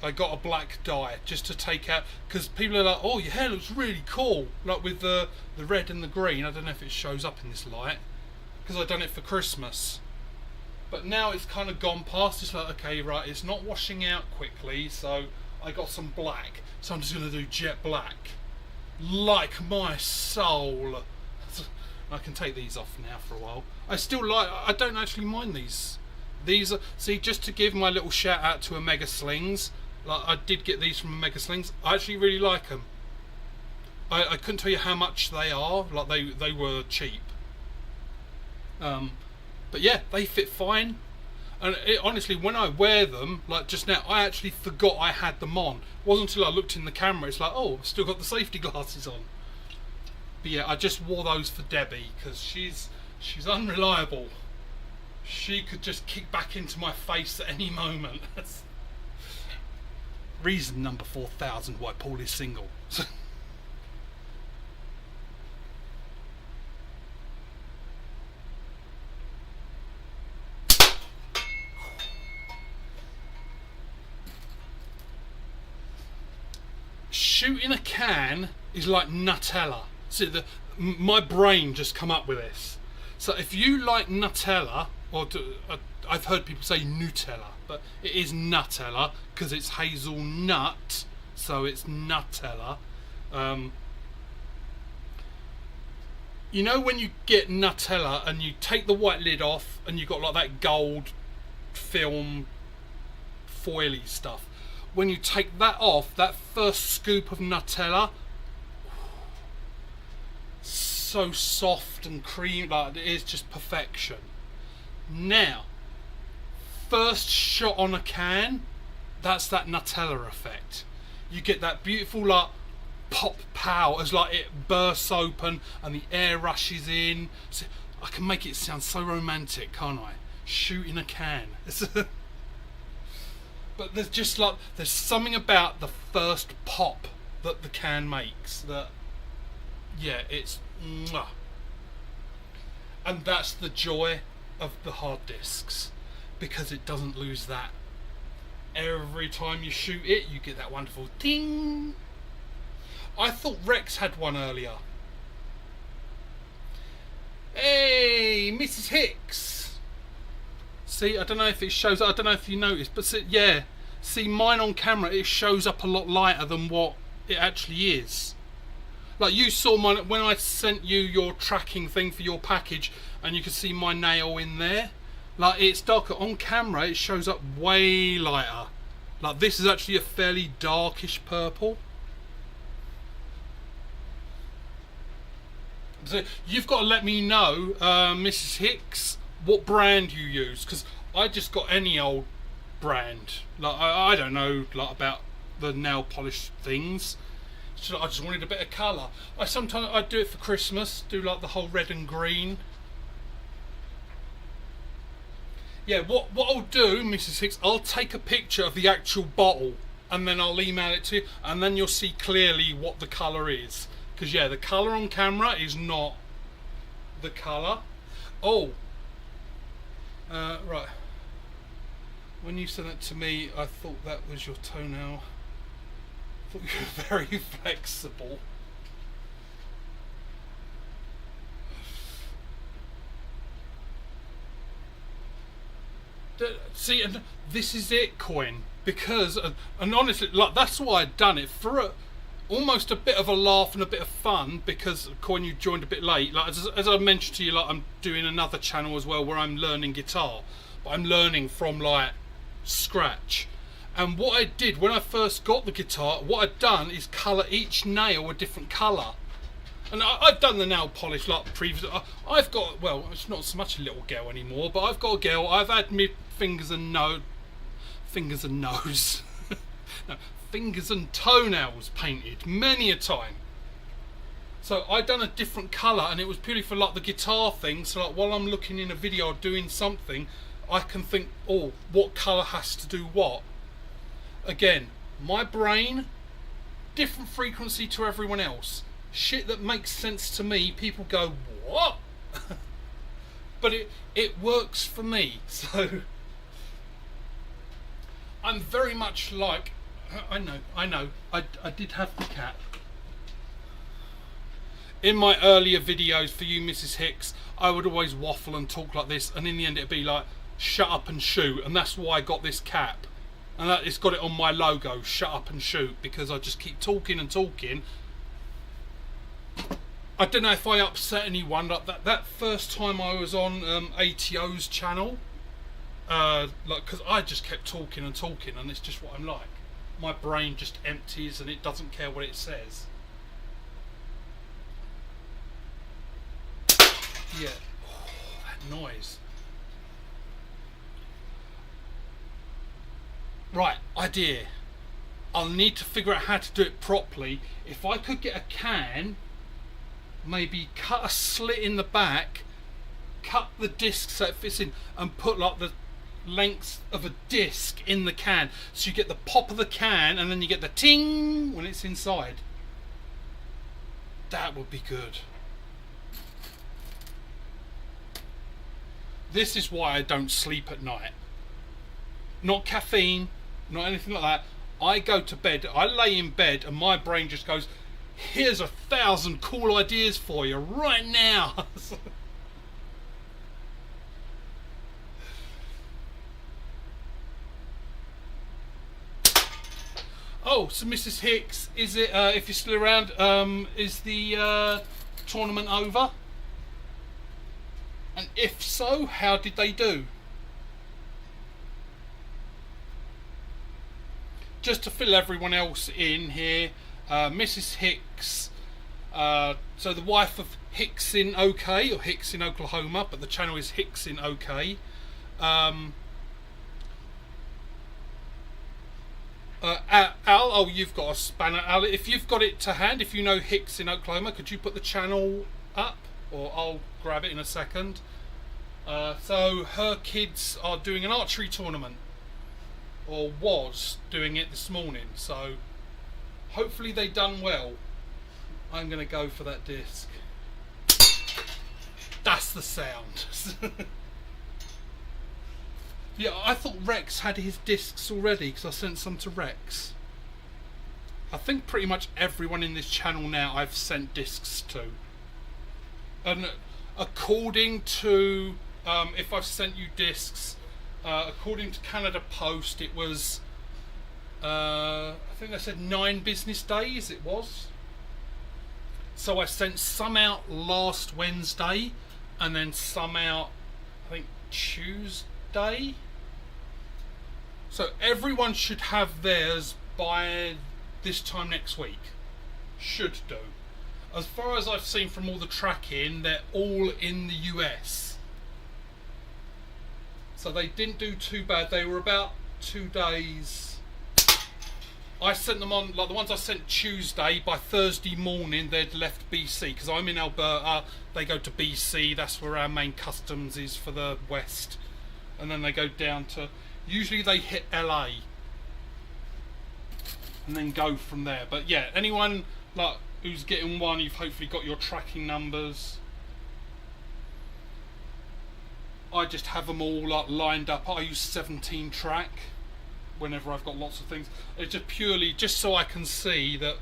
I got a black dye just to take out, because people are like, oh, your hair looks really cool, like with the red and the green. I don't know if it shows up in this light because I've done it for Christmas, but now it's kind of gone past. It's like, okay, right, it's not washing out quickly, so I got some black, so I'm just going to do jet black, like my soul. I can take these off now for a while. I still like, I don't actually mind these. These are, see, just to give my little shout out to Omega Slings, like I did get these from Omega Slings. I actually really like them. I couldn't tell you how much they are, like they were cheap. But yeah, they fit fine. And honestly, when I wear them, like just now, I actually forgot I had them on. It wasn't until I looked in the camera, it's like, oh, I've still got the safety glasses on. But yeah, I just wore those for Debbie, because she's unreliable. She could just kick back into my face at any moment. Reason number 4000 why Paul is single. Shooting a can is like Nutella. See, my brain just come up with this. So if you like Nutella, or I've heard people say Nutella, but it is Nutella because it's hazelnut, so it's Nutella. You know when you get Nutella and you take the white lid off and you got like that gold film foily stuff. When you take that off, that first scoop of Nutella, so soft and creamy, like it is just perfection. Now, first shot on a can, that's that Nutella effect. You get that beautiful like pop pow as like it bursts open and the air rushes in. So I can make it sound so romantic, can't I? Shooting a can. But there's just like, there's something about the first pop that the can makes that, yeah, it's mwah. And that's the joy of the hard discs, because it doesn't lose that. Every time you shoot it, you get that wonderful ding. I thought Rex had one earlier. Hey, Mrs. Hicks. See, I don't know if it shows, I don't know if you noticed, but see, yeah, see mine on camera, it shows up a lot lighter than what it actually is. Like you saw mine when I sent you your tracking thing for your package, and you could see my nail in there. Like it's darker on camera, it shows up way lighter. Like this is actually a fairly darkish purple. So you've got to let me know, Mrs. Hicks, what brand you use, because I just got any old brand. Like I don't know like about the nail polish things. So I just wanted a bit of colour. Sometimes I do it for Christmas, do like the whole red and green. Yeah, what I'll do, Mrs. Hicks, I'll take a picture of the actual bottle and then I'll email it to you, and then you'll see clearly what the colour is. Because yeah, the colour on camera is not the colour. Oh, right. When you sent it to me, I thought that was your toenail. I thought you were very flexible. See, and this is it, Coin, because, and honestly, like that's why I'd done it for almost a bit of a laugh and a bit of fun, because Coin, you joined a bit late. Like as I mentioned to you, like I'm doing another channel as well where I'm learning guitar, but I'm learning from like scratch. And what I did when I first got the guitar, what I'd done is colour each nail a different colour. And I've done the nail polish like previously. I've got, well, it's not so much a little girl anymore, but I've got a girl. I've had my fingers and nose, no, fingers and toenails painted many a time. So I'd done a different colour, and it was purely for like the guitar thing. So like while I'm looking in a video or doing something, I can think, oh, what colour has to do what. Again, my brain, different frequency to everyone else. Shit that makes sense to me, people go, what? But it works for me. So I'm very much like, I know, I did have the cat. In my earlier videos for you, Mrs. Hicks, I would always waffle and talk like this, and in the end it'd be like, shut up and shoot, and that's why I got this cap. And it's got it on my logo, shut up and shoot, because I just keep talking and talking. I don't know if I upset anyone. Like that first time I was on ATO's channel, like, because I just kept talking and talking, and it's just what I'm like. My brain just empties and it doesn't care what it says. Yeah, that noise. Right, idea. I'll need to figure out how to do it properly. If I could get a can, maybe cut a slit in the back, cut the disc so it fits in, and put like the length of a disc in the can, so you get the pop of the can and then you get the ting when it's inside. That would be good. This is why I don't sleep at night. Not caffeine, not anything like that. I go to bed, I lay in bed, and my brain just goes, here's 1,000 cool ideas for you right now. Oh, so Mrs. Hicks, is it, if you're still around, is the tournament over? And if so, how did they do? Just to fill everyone else in here, Mrs. Hicks, so the wife of Hicks in OK, or Hicks in Oklahoma, but the channel is Hicks in OK. Al, oh, you've got a spanner. Al, if you've got it to hand, if you know Hicks in Oklahoma, could you put the channel up? Or I'll grab it in a second. So her kids are doing an archery tournament, or was doing it this morning. So hopefully they done well. I'm going to go for that disc. That's the sound. Yeah, I thought Rex had his discs already because I sent some to Rex. I think pretty much everyone in this channel now I've sent discs to. And according to, if I've sent you discs, according to Canada Post, it was, I think they said 9 business days it was. So I sent some out last Wednesday and then some out, I think, Tuesday. So everyone should have theirs by this time next week. Should do. As far as I've seen from all the tracking, they're all in the US. So they didn't do too bad. They were about 2 days. I sent them on, like the ones I sent Tuesday, by Thursday morning they'd left BC, because I'm in Alberta. They go to BC, that's where our main customs is for the West. And then they go down to, usually they hit LA and then go from there. But yeah, anyone like who's getting one, you've hopefully got your tracking numbers. I just have them all like lined up. I use 17 track whenever I've got lots of things. It's just purely just so I can see that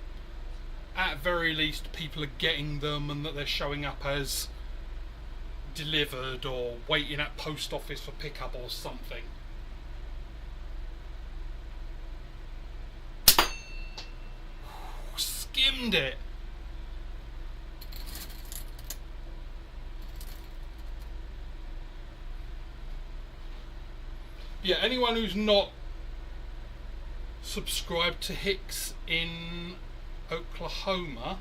at very least people are getting them and that they're showing up as delivered or waiting at post office for pickup or something. Skimmed it. Yeah, anyone who's not subscribed to Hicks in Oklahoma,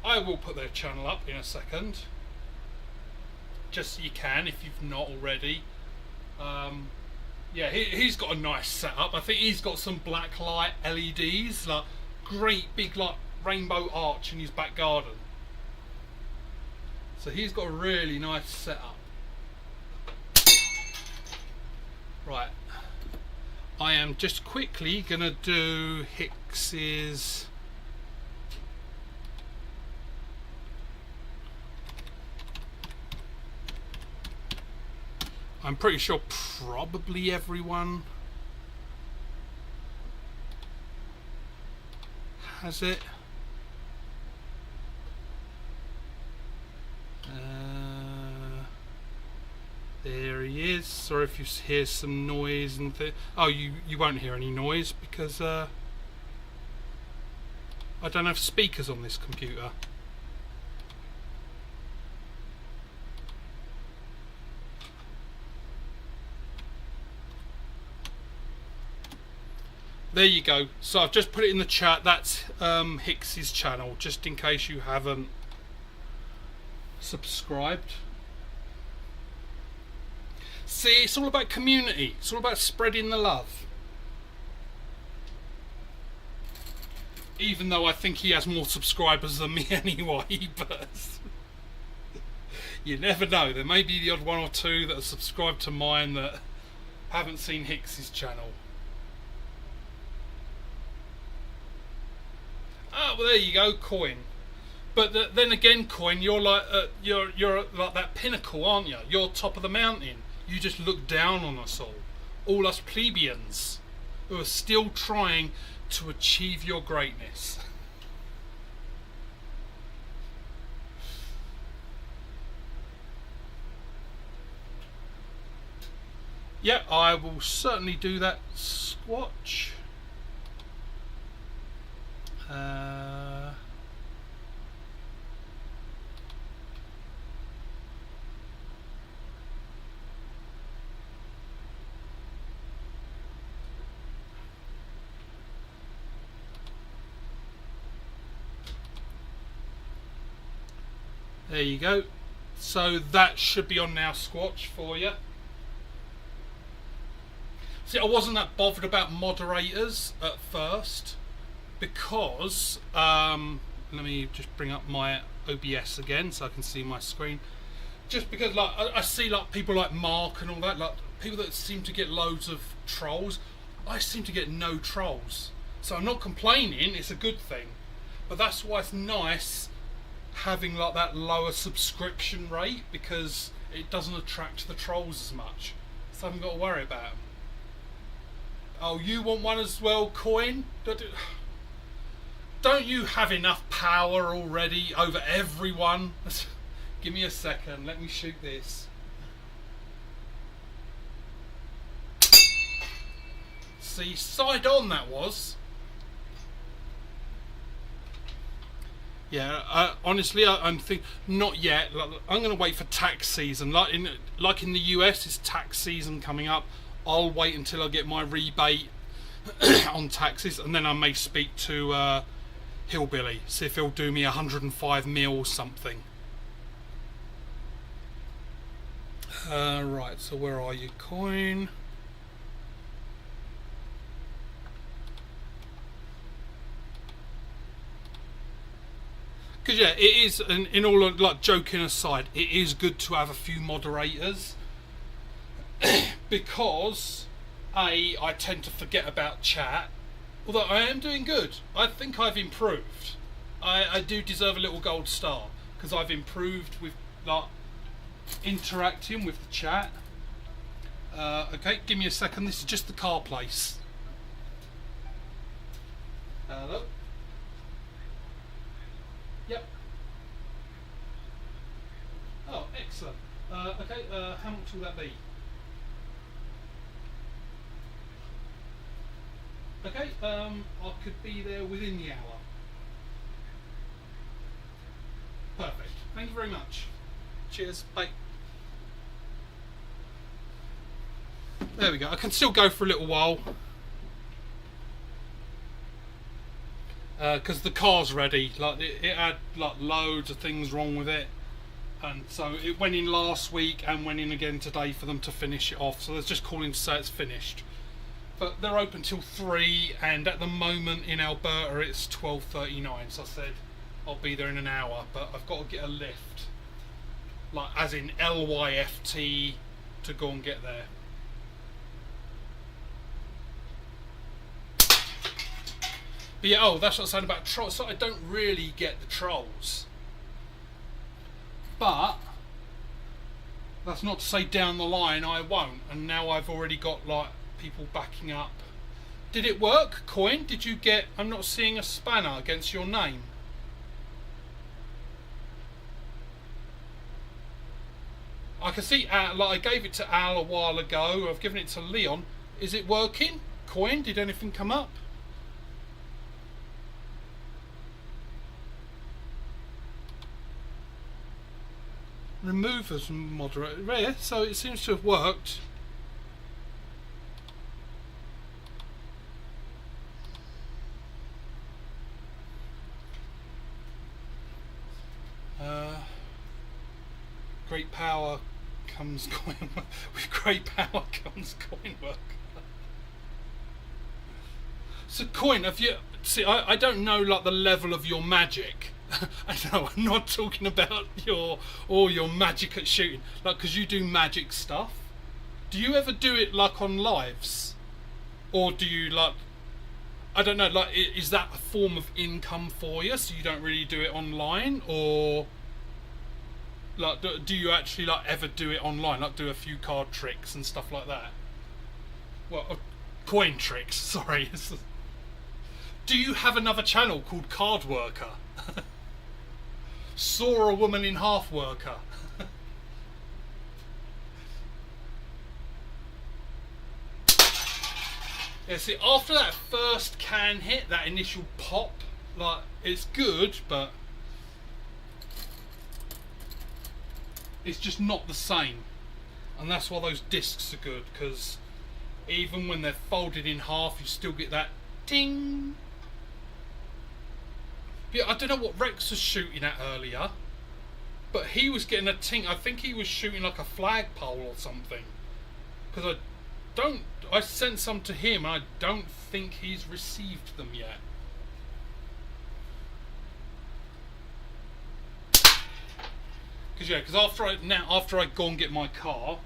I will put their channel up in a second. Just so you can, if you've not already. Yeah, he's got a nice setup. I think he's got some black light LEDs, like great big like rainbow arch in his back garden. So he's got a really nice setup. Right, I am just quickly gonna do Hicks's I'm pretty sure probably everyone has it. There he is. Sorry if you hear some noise and oh, you won't hear any noise because I don't have speakers on this computer. There you go. So I've just put it in the chat. That's Hicks's channel, just in case you haven't subscribed. See, it's all about community. It's all about spreading the love. Even though I think he has more subscribers than me anyway, but you never know. There may be the odd one or two that are subscribed to mine that haven't seen Hicks's channel. Ah, well, there you go, Coin. But then again, Coin, you're like you're like that pinnacle, aren't you? You're top of the mountain. You just look down on us all us plebeians who are still trying to achieve your greatness. Yeah, I will certainly do that, Squatch. There you go. So that should be on now, Squatch, for you. See, I wasn't that bothered about moderators at first because let me just bring up my OBS again so I can see my screen. Just because, like, I see like people like Mark and all that, like people that seem to get loads of trolls. I seem to get no trolls, so I'm not complaining. It's a good thing, but that's why it's nice having like that lower subscription rate, because it doesn't attract the trolls as much, so I haven't got to worry about them. Oh, you want one as well, Coin? Don't you have enough power already over everyone? Give me a second, let me shoot this. See, side on that was. Yeah, honestly, I'm thinking not yet. I'm going to wait for tax season. Like in the US, it's tax season coming up. I'll wait until I get my rebate on taxes, and then I may speak to Hillbilly, see if he'll do me 105 mil or something. Right, so where are you, Coin? Because yeah, it is, and in all like joking aside, it is good to have a few moderators because I tend to forget about chat. Although I am doing good, I think I've improved. I do deserve a little gold star because I've improved with like interacting with the chat. Okay, give me a second. This is just the car place. Hello. Yep. Oh, excellent. Okay, how much will that be? Okay, I could be there within the hour. Perfect. Thank you very much. Cheers. Bye. There we go. I can still go for a little while. Because the car's ready. Like it had like loads of things wrong with it, and so it went in last week and went in again today for them to finish it off. So they're just calling to say it's finished. But they're open till 3, and at the moment in Alberta it's 12:39. So I said I'll be there in an hour, but I've got to get a lift, like as in LYFT, to go and get there. But yeah, oh, that's what I'm saying about trolls. So I don't really get the trolls. But that's not to say down the line I won't. And now I've already got like people backing up. Did it work, Coin? Did you get... I'm not seeing a spanner against your name. I can see, like I gave it to Al a while ago. I've given it to Leon. Is it working? Coin, did anything come up? Remove as moderate. Yeah, so it seems to have worked. Great power comes coin work. With great power comes coin work. So Coin, have you... See, I don't know like the level of your magic. I know, I'm not talking about all your magic at shooting, like, because you do magic stuff. Do you ever do it like on lives, or do you like, I don't know, like, is that a form of income for you, so you don't really do it online, or like do you actually like ever do it online, like do a few card tricks and stuff like that? Well, coin tricks, sorry. Do you have another channel called Card Worker? Saw a woman in half worker. Yeah, see, after that first can hit, that initial pop, like, it's good, but it's just not the same. And that's why those discs are good, because even when they're folded in half, you still get that ting. Yeah, I don't know what Rex was shooting at earlier, but he was getting a ting. I think he was shooting like a flagpole or something, because I sent some to him and I don't think he's received them yet. Because after I go and get my car,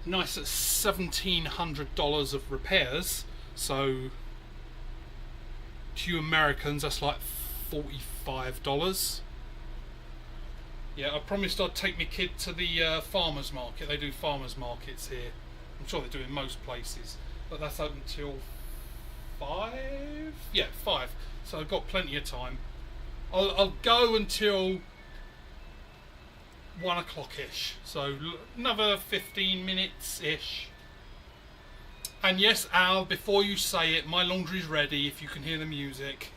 nice at $1,700 of repairs, so to you Americans that's like $45. Yeah, I promised I'd take my kid to the farmers market. They do farmers markets here. I'm sure they do in most places, but that's open till 5? Yeah, 5. So I've got plenty of time. I'll go until 1 o'clock-ish. So another 15 minutes-ish. And yes, Al, before you say it, my laundry's ready if you can hear the music.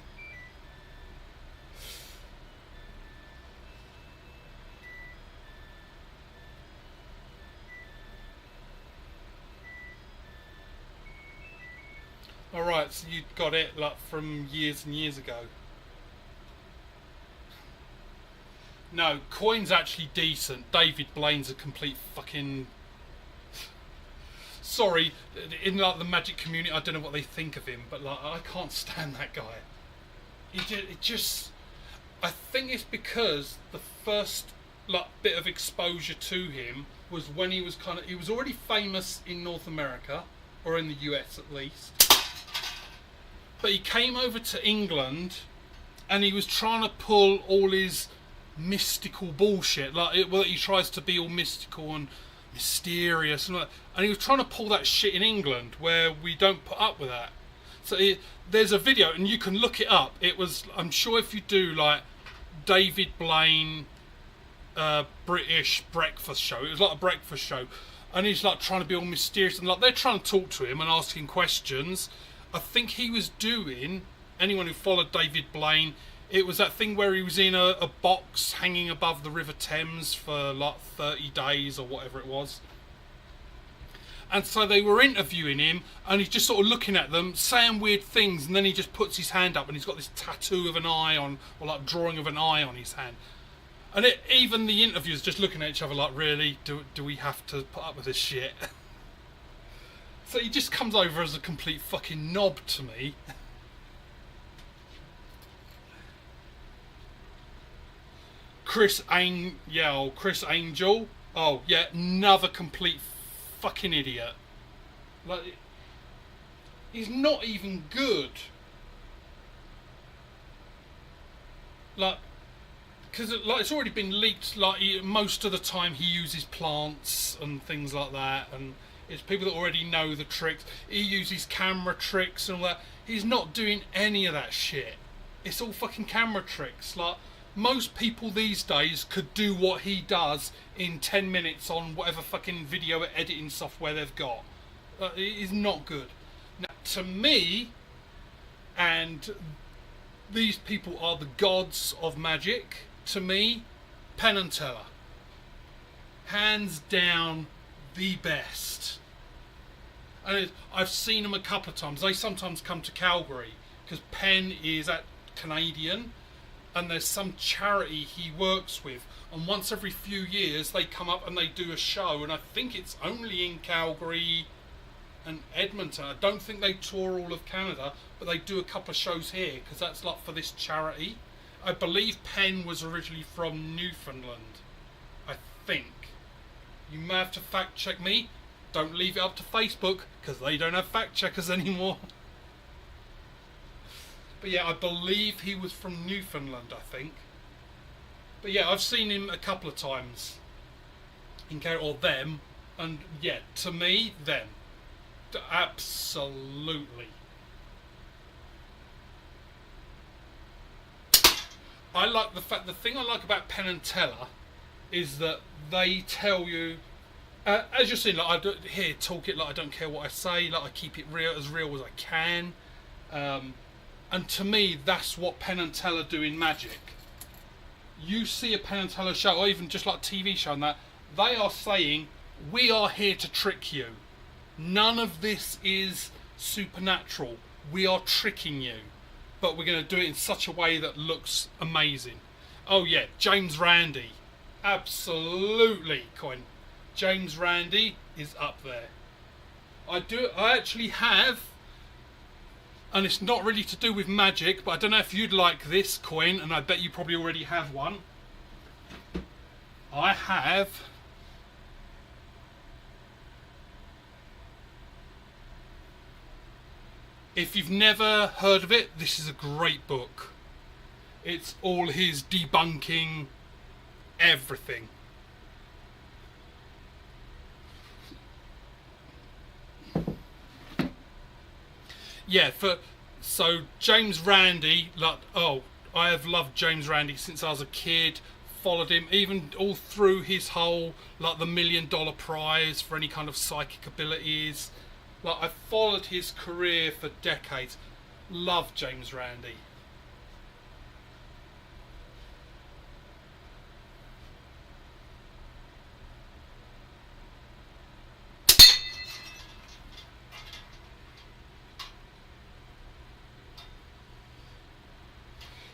Alright, so you got it like from years and years ago. No, Coin's actually decent. David Blaine's a complete fucking... Sorry, in like the Magic community, I don't know what they think of him, but like I can't stand that guy. It just... I think it's because the first like bit of exposure to him was when he was already famous in North America, or in the US at least. But he came over to England and he was trying to pull all his mystical bullshit, he tries to be all mystical and mysterious, and he was trying to pull that shit in England where we don't put up with that. So there's a video and you can look it up. It was, I'm sure if you do like David Blaine British breakfast show, it was like a breakfast show, and he's like trying to be all mysterious and like they're trying to talk to him and asking questions. I think he was doing, anyone who followed David Blaine, it was that thing where he was in a box hanging above the River Thames for like 30 days or whatever it was. And so they were interviewing him and he's just sort of looking at them, saying weird things, and then he just puts his hand up and he's got this tattoo of an eye on, or like drawing of an eye on his hand. And even the interviewers just looking at each other like, really? Do we have to put up with this shit? So he just comes over as a complete fucking knob to me. Chris Angel. Oh yeah, another complete fucking idiot. Like, he's not even good. Like, because like it's already been leaked. Like most of the time he uses plants and things like that, and it's people that already know the tricks. He uses camera tricks and all that. He's not doing any of that shit. It's all fucking camera tricks. Like, most people these days could do what he does in 10 minutes on whatever fucking video editing software they've got. It is not good. Now, to me, and these people are the gods of magic, to me, Penn and Teller. Hands down, the best. And I've seen them a couple of times. They sometimes come to Calgary because Penn is at Canadian and there's some charity he works with, and once every few years they come up and they do a show, and I think it's only in Calgary and Edmonton. I don't think they tour all of Canada, but they do a couple of shows here because that's like for this charity. I believe Penn was originally from Newfoundland, I think. You may have to fact check me. Don't leave it up to Facebook because they don't have fact checkers anymore. But yeah, I believe he was from Newfoundland, I think. But yeah, I've seen him a couple of times. Or them. And yeah, to me, them. Absolutely. I like the thing I like about Penn and Teller is that they tell you As you're seeing, like I do, here talk it like I don't care what I say, like I keep it real as I can, and to me that's what Penn and Teller do in Magic. You see a Penn and Teller show, or even just like TV show, and that they are saying we are here to trick you. None of this is supernatural. We are tricking you, but we're going to do it in such a way that looks amazing. Oh yeah, James Randi, absolutely, Coin. James Randi is up there. I actually have, and it's not really to do with magic, but I don't know if you'd like this, Coin, and I bet you probably already have one. I have if you've never heard of it, this is a great book. It's all his debunking everything. Yeah, so James Randi, like, oh, I have loved James Randi since I was a kid. Followed him even all through his whole, like, the $1 million prize for any kind of psychic abilities. Like, I followed his career for decades. Love James Randi.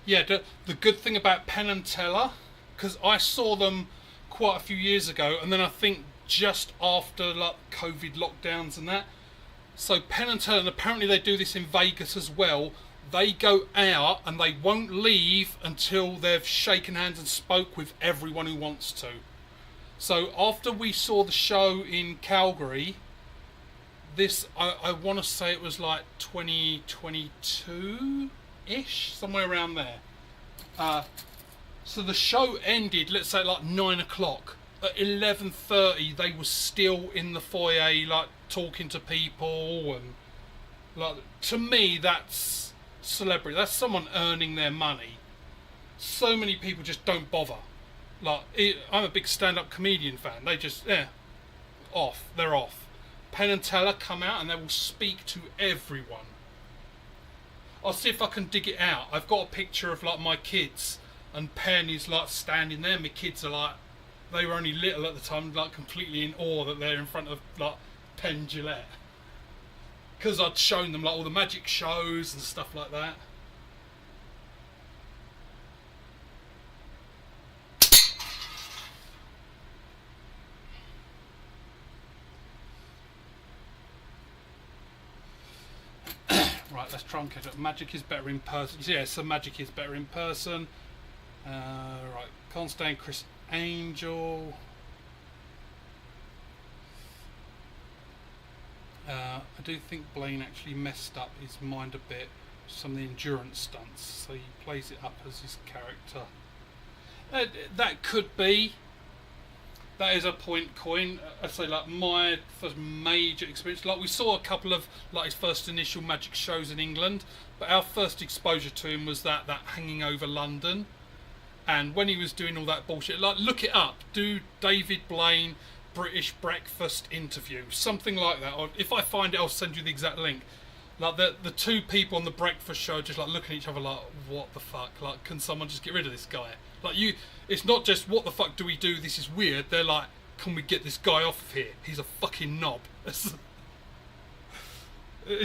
Yeah, the good thing about Penn and Teller, because I saw them quite a few years ago, and then I think just after like COVID lockdowns and that. So Penn and Teller, and apparently they do this in Vegas as well. They go out and they won't leave until they've shaken hands and spoke with everyone who wants to. So after we saw the show in Calgary, this I want to say it was like 2022-ish, somewhere around there. So the show ended, let's say like 9 o'clock. At 11:30 they were still in the foyer, like talking to people, and like, to me that's celebrity. That's someone earning their money. So many people just don't bother. Like, I'm a big stand-up comedian fan. They just, off. They're off. Penn and Teller come out and they will speak to everyone. I'll see if I can dig it out. I've got a picture of like my kids, and Penn is like standing there. My kids are like, they were only little at the time, like completely in awe that they're in front of like Penn Jillette. Because I'd shown them like all the magic shows and stuff like that. Right, let's try and catch up. Magic is better in person. Yeah, so magic is better in person. Right, can't stand Chris Angel. I do think Blaine actually messed up his mind a bit with some of the endurance stunts, so he plays it up as his character. That could be. That is a point, Coin. I'd say like my first major experience. Like, we saw a couple of like his first initial magic shows in England, but our first exposure to him was that Hanging Over London. And when he was doing all that bullshit, like, look it up. Do David Blaine British breakfast interview, something like that. Or if I find it, I'll send you the exact link. Like, the two people on the breakfast show just like looking at each other like, what the fuck? Like, can someone just get rid of this guy? Like, it's not just what the fuck do we do? This is weird. They're like, can we get this guy off of here? He's a fucking knob. It's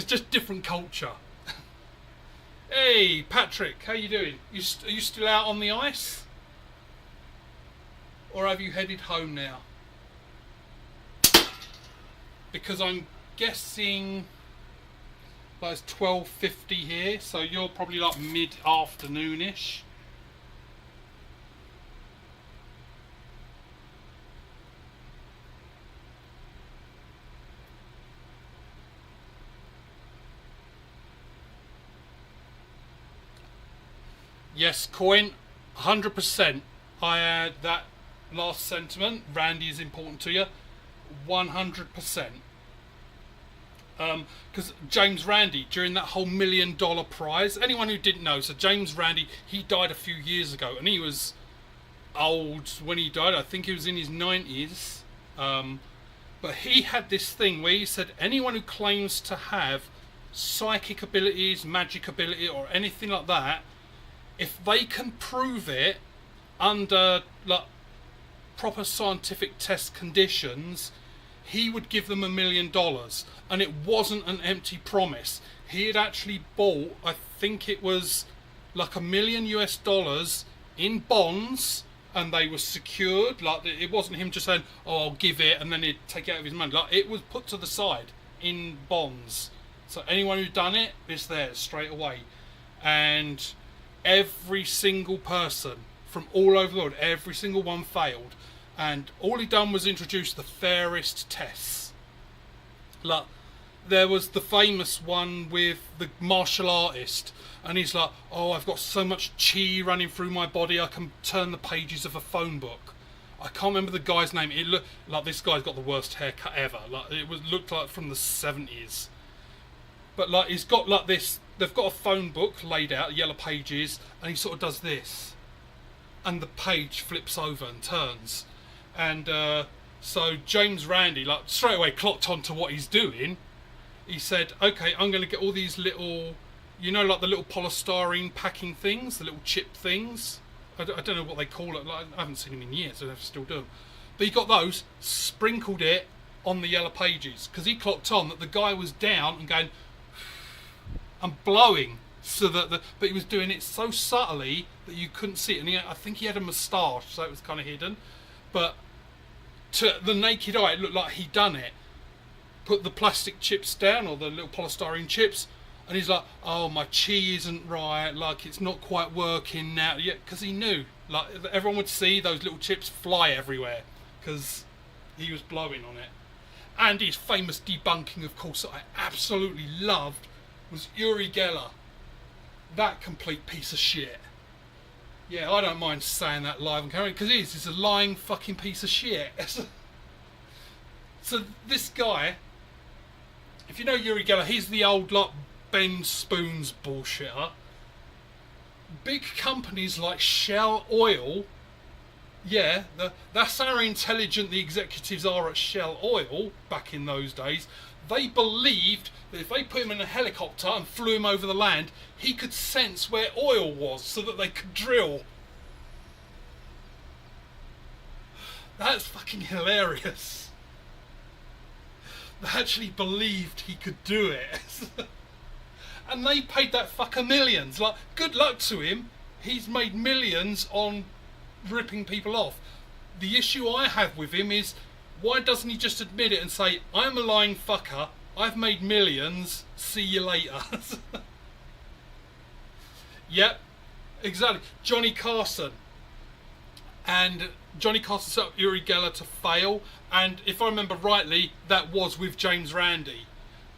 just different culture. Hey, Patrick, how you doing? Are you still out on the ice? Or have you headed home now? Because I'm guessing like it's 12:50 here, so you're probably like mid-afternoon-ish. Yes, Coin, 100%. I add that last sentiment. Randy is important to you, 100%. Because James Randi, during that whole $1 million prize, anyone who didn't know, so James Randi, he died a few years ago, and he was old when he died. I think he was in his 90s. But he had this thing where he said anyone who claims to have psychic abilities, magic ability, or anything like that, if they can prove it under like proper scientific test conditions, he would give them $1 million. And it wasn't an empty promise. He had actually bought, I think it was like $1 million US in bonds, and they were secured. Like, it wasn't him just saying, "Oh, I'll give it," and then he'd take it out of his money. Like, it was put to the side in bonds. So anyone who'd done it, it's theirs straight away. And every single person from all over the world, every single one failed. And all he done was introduce the fairest tests. Like, there was the famous one with the martial artist, and he's like, "Oh, I've got so much chi running through my body, I can turn the pages of a phone book." I can't remember the guy's name. It looked like this guy's got the worst haircut ever. Like, it looked like from the 70s. But like, he's got like this. They've got a phone book laid out, yellow pages, and he sort of does this, and the page flips over and turns. And so James Randi, like, straight away clocked on to what he's doing. He said, "Okay, I'm going to get all these little, you know, like the little polystyrene packing things, the little chip things. I don't know what they call it. Like, I haven't seen them in years, so they still do them. But he got those, sprinkled it on the yellow pages, because he clocked on that the guy was down and going and blowing, so that but he was doing it so subtly that you couldn't see it. And I think he had a moustache, so it was kind of hidden. But to the naked eye, it looked like he'd done it. Put the plastic chips down, or the little polystyrene chips, and he's like, "Oh, my chi isn't right, like it's not quite working now." Yeah, because he knew, like, everyone would see those little chips fly everywhere, because he was blowing on it. And his famous debunking, of course, that I absolutely loved, was Uri Geller. That complete piece of shit. Yeah, I don't mind saying that live on camera, because he's a lying fucking piece of shit. So this guy, if you know Uri Geller, he's the old like Ben Spoons bullshitter. Big companies like Shell Oil, yeah, that's how intelligent the executives are at Shell Oil back in those days. They believed that if they put him in a helicopter and flew him over the land, he could sense where oil was so that they could drill. That's fucking hilarious. They actually believed he could do it. And they paid that fucker millions. Like, good luck to him. He's made millions on ripping people off. The issue I have with him is, why doesn't he just admit it and say, "I'm a lying fucker, I've made millions, see you later"? Yep, exactly. Johnny Carson. And Johnny Carson set up Uri Geller to fail. And if I remember rightly, that was with James Randi.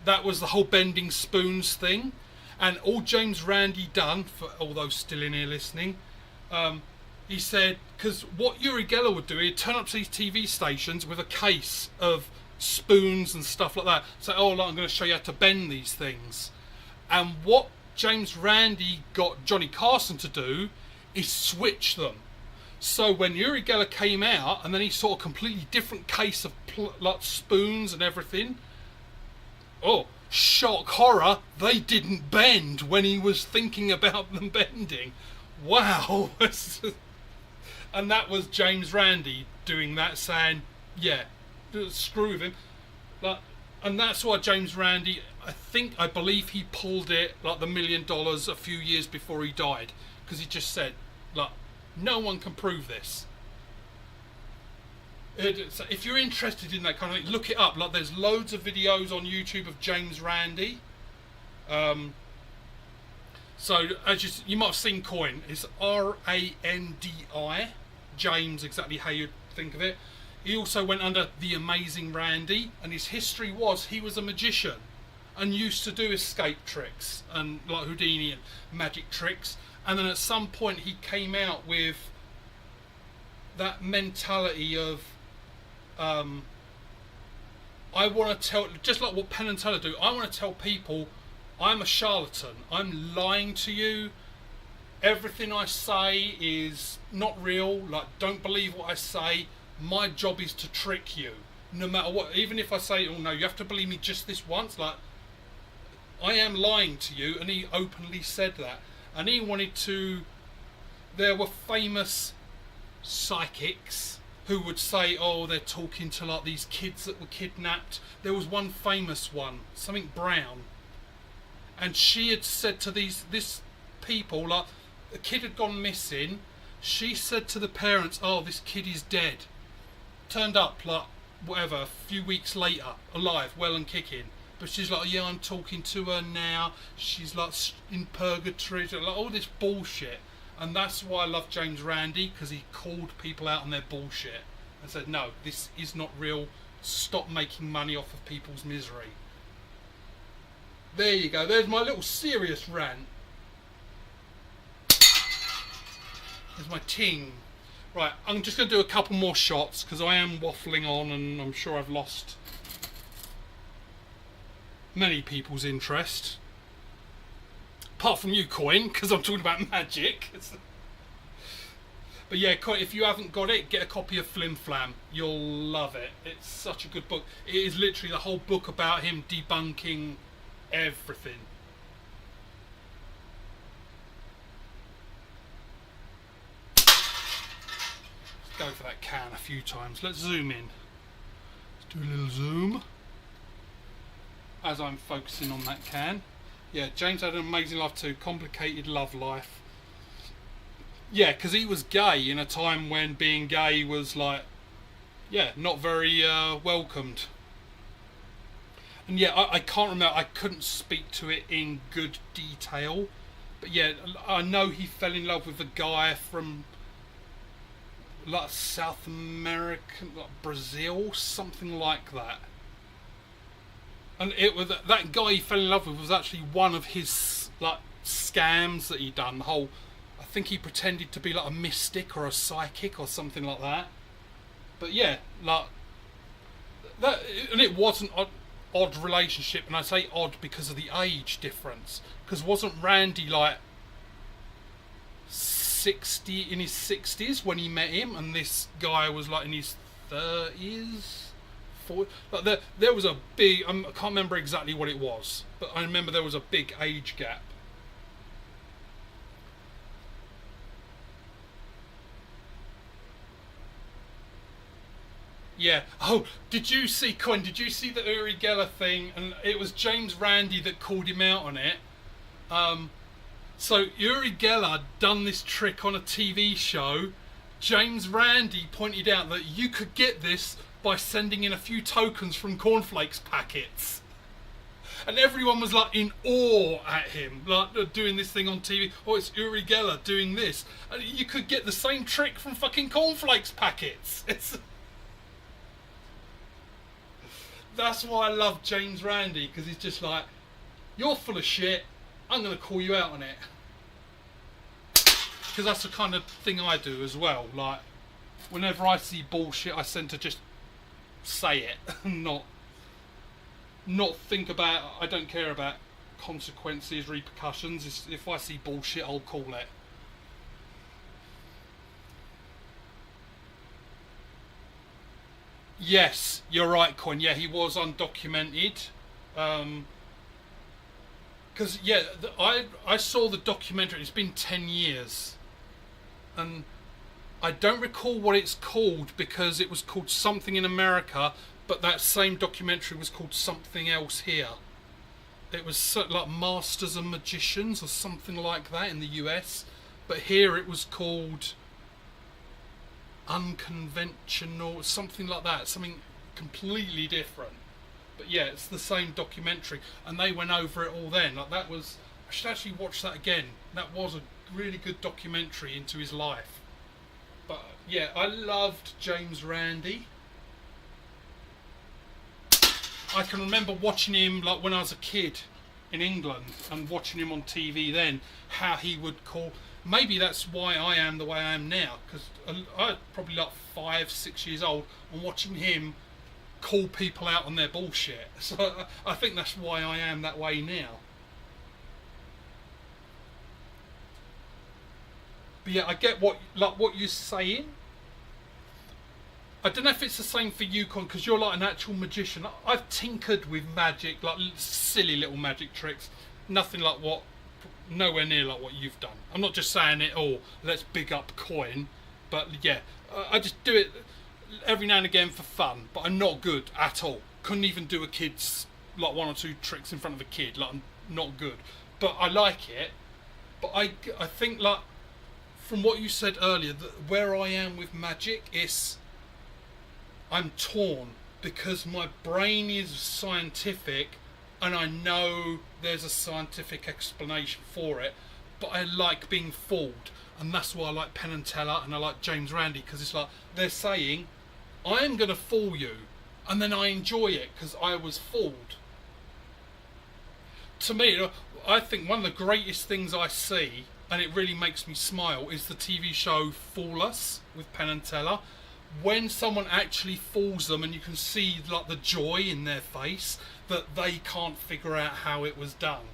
That was the whole bending spoons thing. And all James Randi done, for all those still in here listening, he said, because what Uri Geller would do, he'd turn up to these TV stations with a case of spoons and stuff like that. Say, "Oh, look, I'm going to show you how to bend these things." And what James Randi got Johnny Carson to do is switch them. So when Uri Geller came out, and then he saw a completely different case of like spoons and everything, oh, shock, horror, they didn't bend when he was thinking about them bending. Wow. And that was James Randi doing that, saying, yeah, screw with him. Like, and that's why James Randi, I believe he pulled it, like, the $1 million a few years before he died, because he just said, like, no one can prove this. So if you're interested in that kind of thing, look it up. Like, there's loads of videos on YouTube of James Randi. So as you might have seen coin, it's R-A-N-D-I, James, exactly how you'd think of it. He also went under the Amazing Randy, and his history was he was a magician and used to do escape tricks and like Houdini and magic tricks. And then at some point he came out with that mentality of I want to tell, just like what Penn and Teller do, I want to tell people I'm a charlatan, I'm lying to you, everything I say is not real, like, don't believe what I say, my job is to trick you. no matter what, even if I say, oh no, you have to believe me just this once, like, I am lying to you, and he openly said that. And he wanted to, there were famous psychics who would say, oh, they're talking to like these kids that were kidnapped. There was one famous one, something Brown, and she had said to this people, like, a kid had gone missing. She said to the parents, oh, this kid is dead. Turned up, like, whatever, a few weeks later, alive, well and kicking. But she's like, yeah, I'm talking to her now. She's like in purgatory, like all this bullshit. And that's why I love James Randi, because he called people out on their bullshit and said, no, this is not real. Stop making money off of people's misery. There you go. There's my little serious rant. There's my ting. Right, I'm just going to do a couple more shots because I am waffling on and I'm sure I've lost many people's interest. Apart from you, Coin, because I'm talking about magic. But yeah, if you haven't got it, get a copy of Flim Flam. You'll love it. It's such a good book. It is literally the whole book about him debunking everything. Let's go for that can a few times. Let's zoom in. Let's do a little zoom. As I'm focusing on that can. Yeah, James had an amazing life too. Complicated love life. Yeah, because he was gay in a time when being gay was like, yeah, not very welcomed. And yeah, I can't remember, I couldn't speak to it in good detail. But yeah, I know he fell in love with a guy from like South America, like Brazil, something like that. And it was that guy he fell in love with was actually one of his like scams that he done. The whole, I think he pretended to be like a mystic or a psychic or something like that. But yeah, like that, and it wasn't an odd relationship, and I say odd because of the age difference. Because wasn't Randy like 60 in his 60s when he met him, and this guy was like in his 30s? Like there was a big, I can't remember exactly what it was, but I remember there was a big age gap. Yeah. Oh, did you see, Coin? Did you see the Uri Geller thing? And it was James Randi that called him out on it. So Uri Geller had done this trick on a TV show. James Randi pointed out that you could get this by sending in a few tokens from cornflakes packets. And everyone was like in awe at him, like doing this thing on TV. Oh, it's Uri Geller doing this. And you could get the same trick from fucking cornflakes packets. That's why I love James Randi, because he's just like, you're full of shit, I'm going to call you out on it. Because that's the kind of thing I do as well. Like, whenever I see bullshit, I tend to just say it, not think about. I don't care about consequences, repercussions. If I see bullshit, I'll call it. Yes, you're right, Coin. Yeah, he was undocumented. Because yeah, I saw the documentary. It's been 10 years, and I don't recall what it's called because it was called something in America, but that same documentary was called something else here. It was like Masters and Magicians or something like that in the US, but here it was called Unconventional, something like that, something completely different. But yeah, it's the same documentary, and they went over it all then. Like that was, I should actually watch that again. That was a really good documentary into his life. But yeah, I loved James Randi. I can remember watching him like when I was a kid in England and watching him on TV then, how he would call. Maybe that's why I am the way I am now, because I was probably like 5, 6 years old and watching him call people out on their bullshit. So I think that's why I am that way now. But yeah, I get what you're saying. I don't know if it's the same for you, Con, because you're like an actual magician. I've tinkered with magic, like silly little magic tricks. Nothing like what, nowhere near like what you've done. I'm not just saying it, oh, let's big up coin. But yeah, I just do it every now and again for fun. But I'm not good at all. Couldn't even do a kid's, like 1 or 2 tricks in front of a kid. Like, I'm not good. But I like it. But I think, like, from what you said earlier, that where I am with magic is I'm torn, because my brain is scientific and I know there's a scientific explanation for it, but I like being fooled, and that's why I like Penn and Teller and I like James Randi, because it's like they're saying I'm going to fool you, and then I enjoy it because I was fooled. To me, I think one of the greatest things I see, and it really makes me smile, is the TV show Fool Us with Penn and Teller. When someone actually fools them and you can see like the joy in their face that they can't figure out how it was done.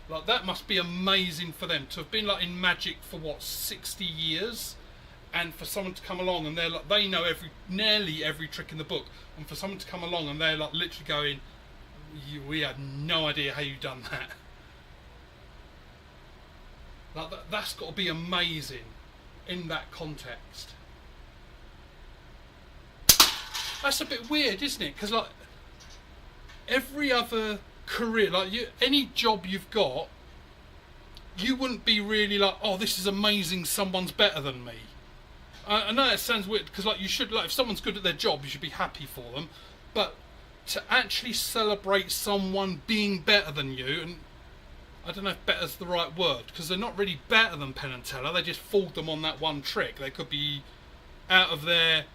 Like, that must be amazing for them to have been like in magic for what, 60 years, and for someone to come along and they're like, they know nearly every trick in the book, and for someone to come along and they're like literally going, we had no idea how you done that. Like, that's got to be amazing in that context. That's a bit weird, isn't it? Because like every other career, like any job you've got, you wouldn't be really like, oh, this is amazing, someone's better than me. I know it sounds weird, because like you should, like, if someone's good at their job, you should be happy for them. But to actually celebrate someone being better than you, and I don't know if better's the right word, because they're not really better than Penn and Teller, they just fooled them on that one trick. They could be, out of their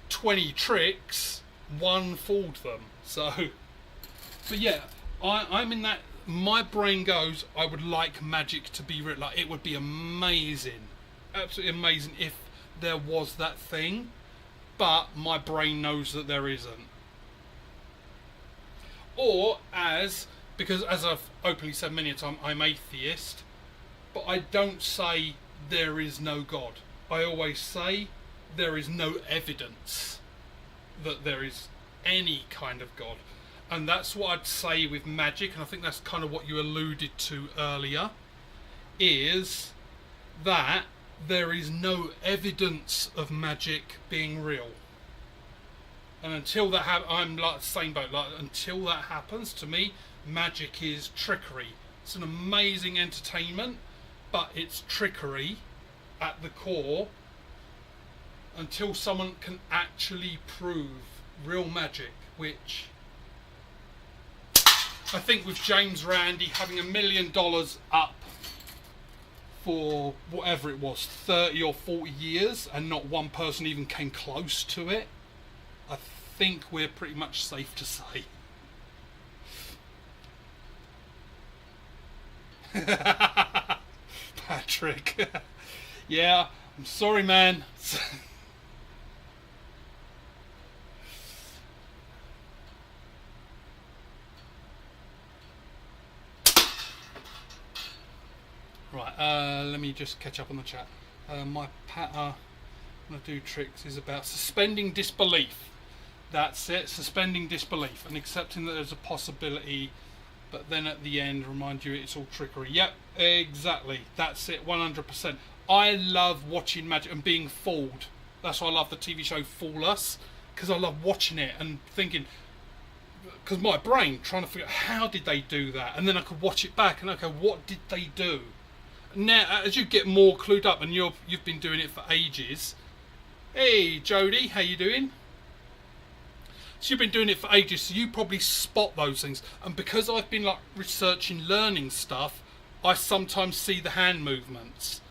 20 tricks, one fooled them. So, but yeah, I'm in that, my brain goes, I would like magic to be real. Like, it would be amazing, absolutely amazing if there was that thing, but my brain knows that there isn't. Or because as I've openly said many a time, I'm atheist, but I don't say there is no God. I always say there is no evidence that there is any kind of God. And that's what I'd say with magic, and I think that's kind of what you alluded to earlier, is that there is no evidence of magic being real. And until that happens, I'm like the same boat. Like, until that happens, to me, magic is trickery. It's an amazing entertainment, but it's trickery at the core, until someone can actually prove real magic, which I think with James Randi having $1 million up for whatever it was, 30 or 40 years, and not one person even came close to it, I think we're pretty much safe to say. Patrick. Yeah, I'm sorry, man. Right, let me just catch up on the chat. My patter when I do tricks is about suspending disbelief. That's it, suspending disbelief and accepting that there's a possibility, but then at the end remind you it's all trickery. Yep, exactly. That's it, 100%. I love watching magic and being fooled. That's why I love the TV show Fool Us, because I love watching it and thinking, because my brain trying to figure out how did they do that, and then I could watch it back and okay, what did they do? Now, as you get more clued up, and you've been doing it for ages. Hey, Jody, how you doing? So you've been doing it for ages, so you probably spot those things. And because I've been like researching, learning stuff, I sometimes see the hand movements.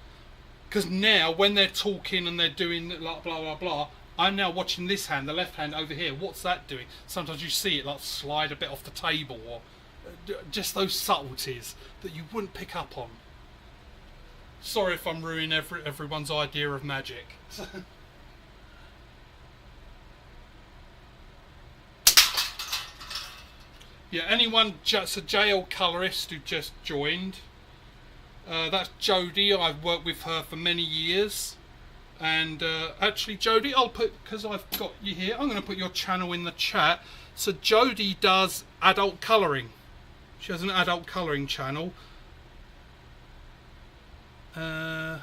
Because now, when they're talking and they're doing like blah blah blah, I'm now watching this hand, the left hand over here. What's that doing? Sometimes you see it like slide a bit off the table, or just those subtleties that you wouldn't pick up on. Sorry if I'm ruining everyone's idea of magic. Yeah, anyone, just a JL colorist who just joined. That's Jodie. I've worked with her for many years. And actually, Jodie, I'll put, because I've got you here, I'm going to put your channel in the chat. So Jodie does adult colouring. She has an adult colouring channel. I'm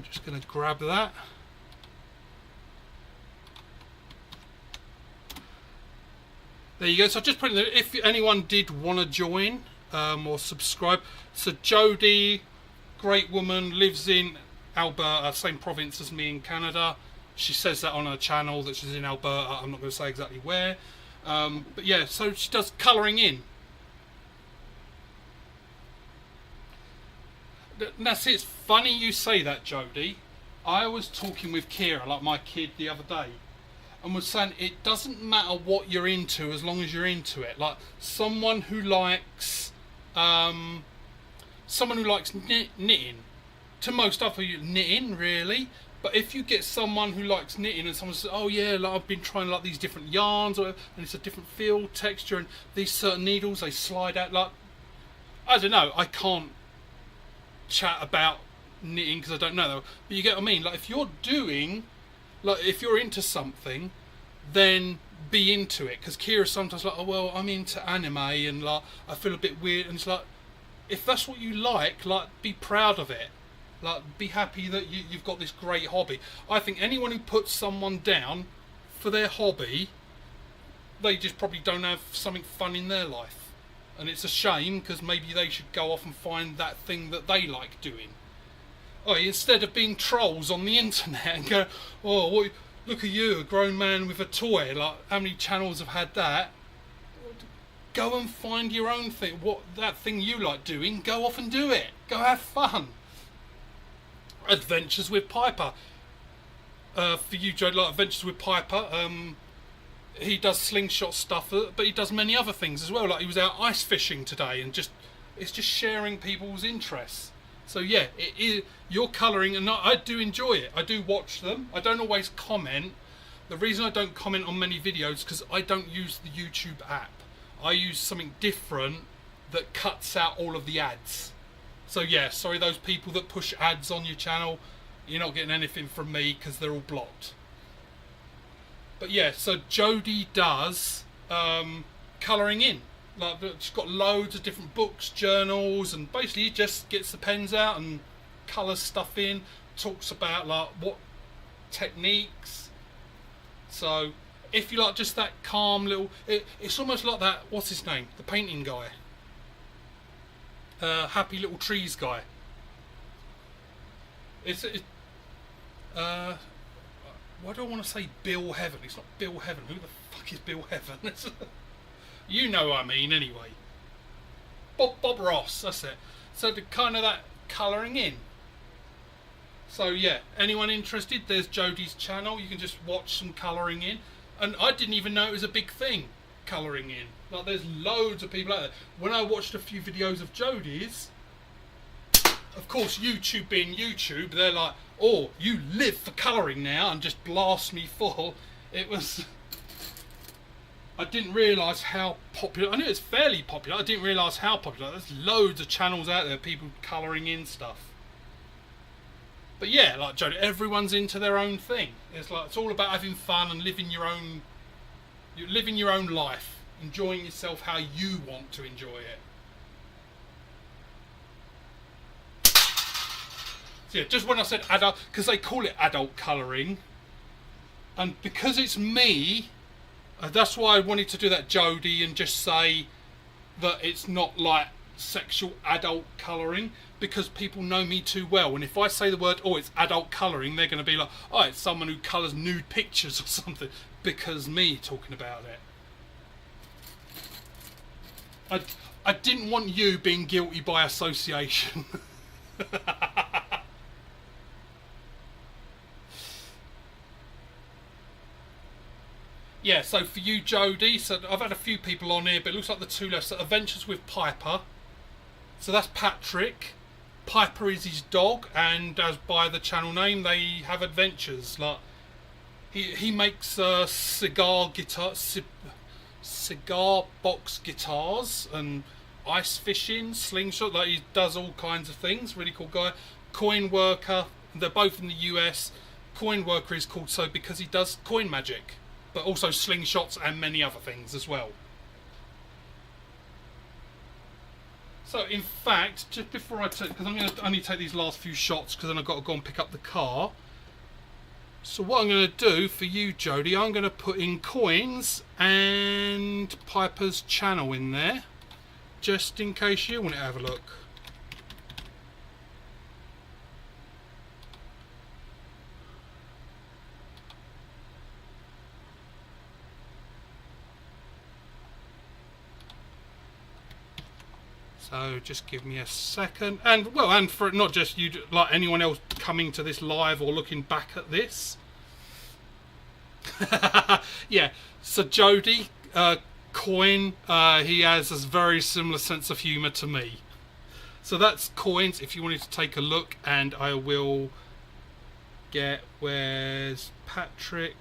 just going to grab that. There you go. So I've just put in there, if anyone did want to join or subscribe. So Jodie, great woman, lives in Alberta, same province as me in Canada. She says that on her channel that she's in Alberta. I'm not going to say exactly where. But yeah, so she does colouring in. That's it. It's funny you say that, Jodie. I was talking with Kira, like my kid, the other day, and was saying it doesn't matter what you're into as long as you're into it. Like someone who likes knitting. To most other you knitting really, but if you get someone who likes knitting and someone says, oh yeah, like I've been trying like these different yarns, and it's a different feel, texture, and these certain needles they slide out, like I don't know, I can't chat about knitting because I don't know, but you get what I mean. Like if you're doing, like if you're into something, then be into it. Because Kira's sometimes like, oh well, I'm into anime and like I feel a bit weird, and it's like, if that's what you like, be proud of it. Like be happy that you've got this great hobby. I think anyone who puts someone down for their hobby, they just probably don't have something fun in their life, and it's a shame because maybe they should go off and find that thing that they like doing. Oh, instead of being trolls on the internet and go, oh, what, look at you, a grown man with a toy. Like how many channels have had that? Go and find your own thing. What that thing you like doing? Go off and do it. Go have fun. Adventures with Piper. For you, Joe, like Adventures with Piper. He does slingshot stuff, but he does many other things as well. Like he was out ice fishing today, and it's just sharing people's interests. So yeah, it is your colouring, and I do enjoy it. I do watch them. I don't always comment. The reason I don't comment on many videos because I don't use the YouTube app. I use something different that cuts out all of the ads. So yeah, sorry those people that push ads on your channel, you're not getting anything from me because they're all blocked. But yeah, so Jodie does colouring in. Like she's got loads of different books, journals, and basically just gets the pens out and colours stuff in. Talks about like what techniques. So if you like just that calm little, it's almost like that. What's his name? The painting guy. Happy Little Trees guy. Why do I want to say Bill Heaven? It's not Bill Heaven. Who the fuck is Bill Heaven? You know what I mean anyway. Bob Ross, that's it. So the kind of that colouring in. So yeah, anyone interested, there's Jodie's channel. You can just watch some colouring in. And I didn't even know it was a big thing, colouring in. Like there's loads of people out there. When I watched a few videos of Jodie's, of course YouTube being YouTube, they're like, oh, you live for colouring now, and just blast me full. It was, I didn't realise how popular. I knew it's fairly popular. I didn't realise how popular. There's loads of channels out there, people colouring in stuff. But yeah, like Jodie, everyone's into their own thing. It's like it's all about having fun and living your own life, enjoying yourself how you want to enjoy it. So yeah, just when I said adult, because they call it adult colouring, and because it's me, that's why I wanted to do that, Jodie, and just say that it's not like sexual adult colouring, because people know me too well, and if I say the word, oh, it's adult colouring, they're going to be like, oh, it's someone who colours nude pictures or something, because me talking about it. I didn't want you being guilty by association. Yeah, so for you, Jodie, so I've had a few people on here, but it looks like the two left. So Adventures with Piper. So that's Patrick. Piper is his dog, and as by the channel name, they have adventures. Like He makes cigar box guitars and ice fishing, slingshot. Like, he does all kinds of things. Really cool guy. Coin worker. They're both in the US. Coin worker is called so because he does coin magic, but also slingshots and many other things as well. So in fact, just before I take, because I'm going to only take these last few shots because then I've got to go and pick up the car. So what I'm going to do for you, Jody, I'm going to put in coins and Piper's channel in there, just in case you want to have a look. So just give me a second, and well, and for not just you, like anyone else coming to this live or looking back at this. Yeah, so Jody, coin, he has a very similar sense of humour to me. So that's coins. If you wanted to take a look, and I will get, where's Patrick?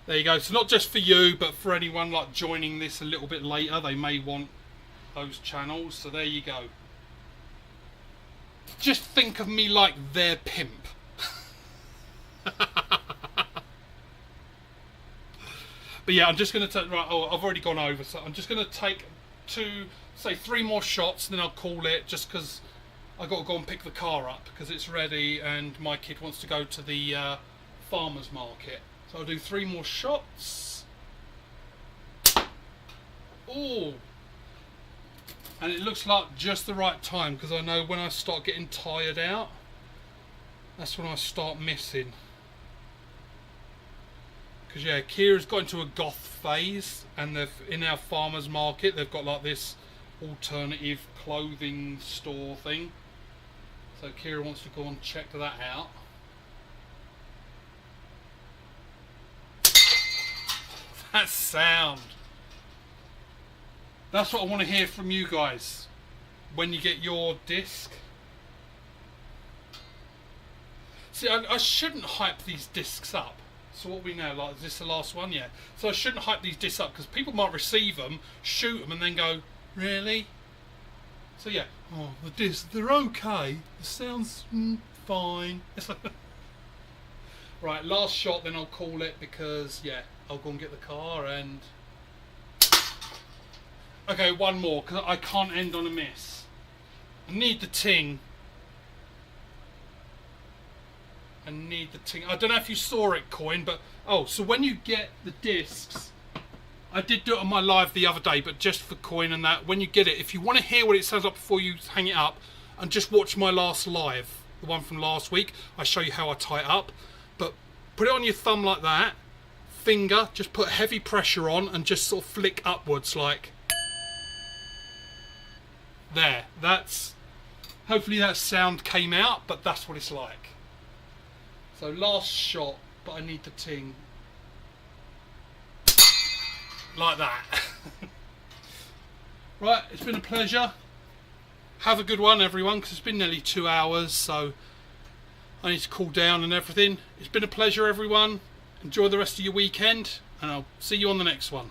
There you go. So not just for you, but for anyone like joining this a little bit later, they may want those channels. So there you go. Just think of me like their pimp. But yeah, I'm just going to take, right, oh, I've already gone over, so I'm just going to take three more shots, and then I'll call it, just because I've got to go and pick the car up because it's ready and my kid wants to go to the farmer's market. So I'll do 3 more shots. Oh, and it looks like just the right time, because I know when I start getting tired out, that's when I start missing. Because yeah, Kira's got into a goth phase, and they've, in our farmer's market, they've got like this alternative clothing store thing. So Kira wants to go and check that out. That sound. That's what I want to hear from you guys when you get your disc. See, I shouldn't hype these discs up. So what we know, like, is this the last one? Yeah. So I shouldn't hype these discs up because people might receive them, shoot them, and then go, really? So yeah. Oh, the discs, they're okay. The sound's fine. Right, last shot, then I'll call it because, yeah, I'll go and get the car and... Okay, one more, because I can't end on a miss. I need the ting. I need the ting. I don't know if you saw it, Coin, but... Oh, so when you get the discs... I did do it on my live the other day, but just for Coin and that, when you get it, if you want to hear what it sounds like before you hang it up, and just watch my last live, the one from last week, I show you how I tie it up. But put it on your thumb like that, finger, just put heavy pressure on and just sort of flick upwards like there. That's, hopefully that sound came out, but that's what it's like. So last shot, but I need the ting like that. Right, it's been a pleasure. Have a good one, everyone, because it's been nearly 2 hours, so I need to cool down and everything. It's been a pleasure, everyone. Enjoy the rest of your weekend, and I'll see you on the next one.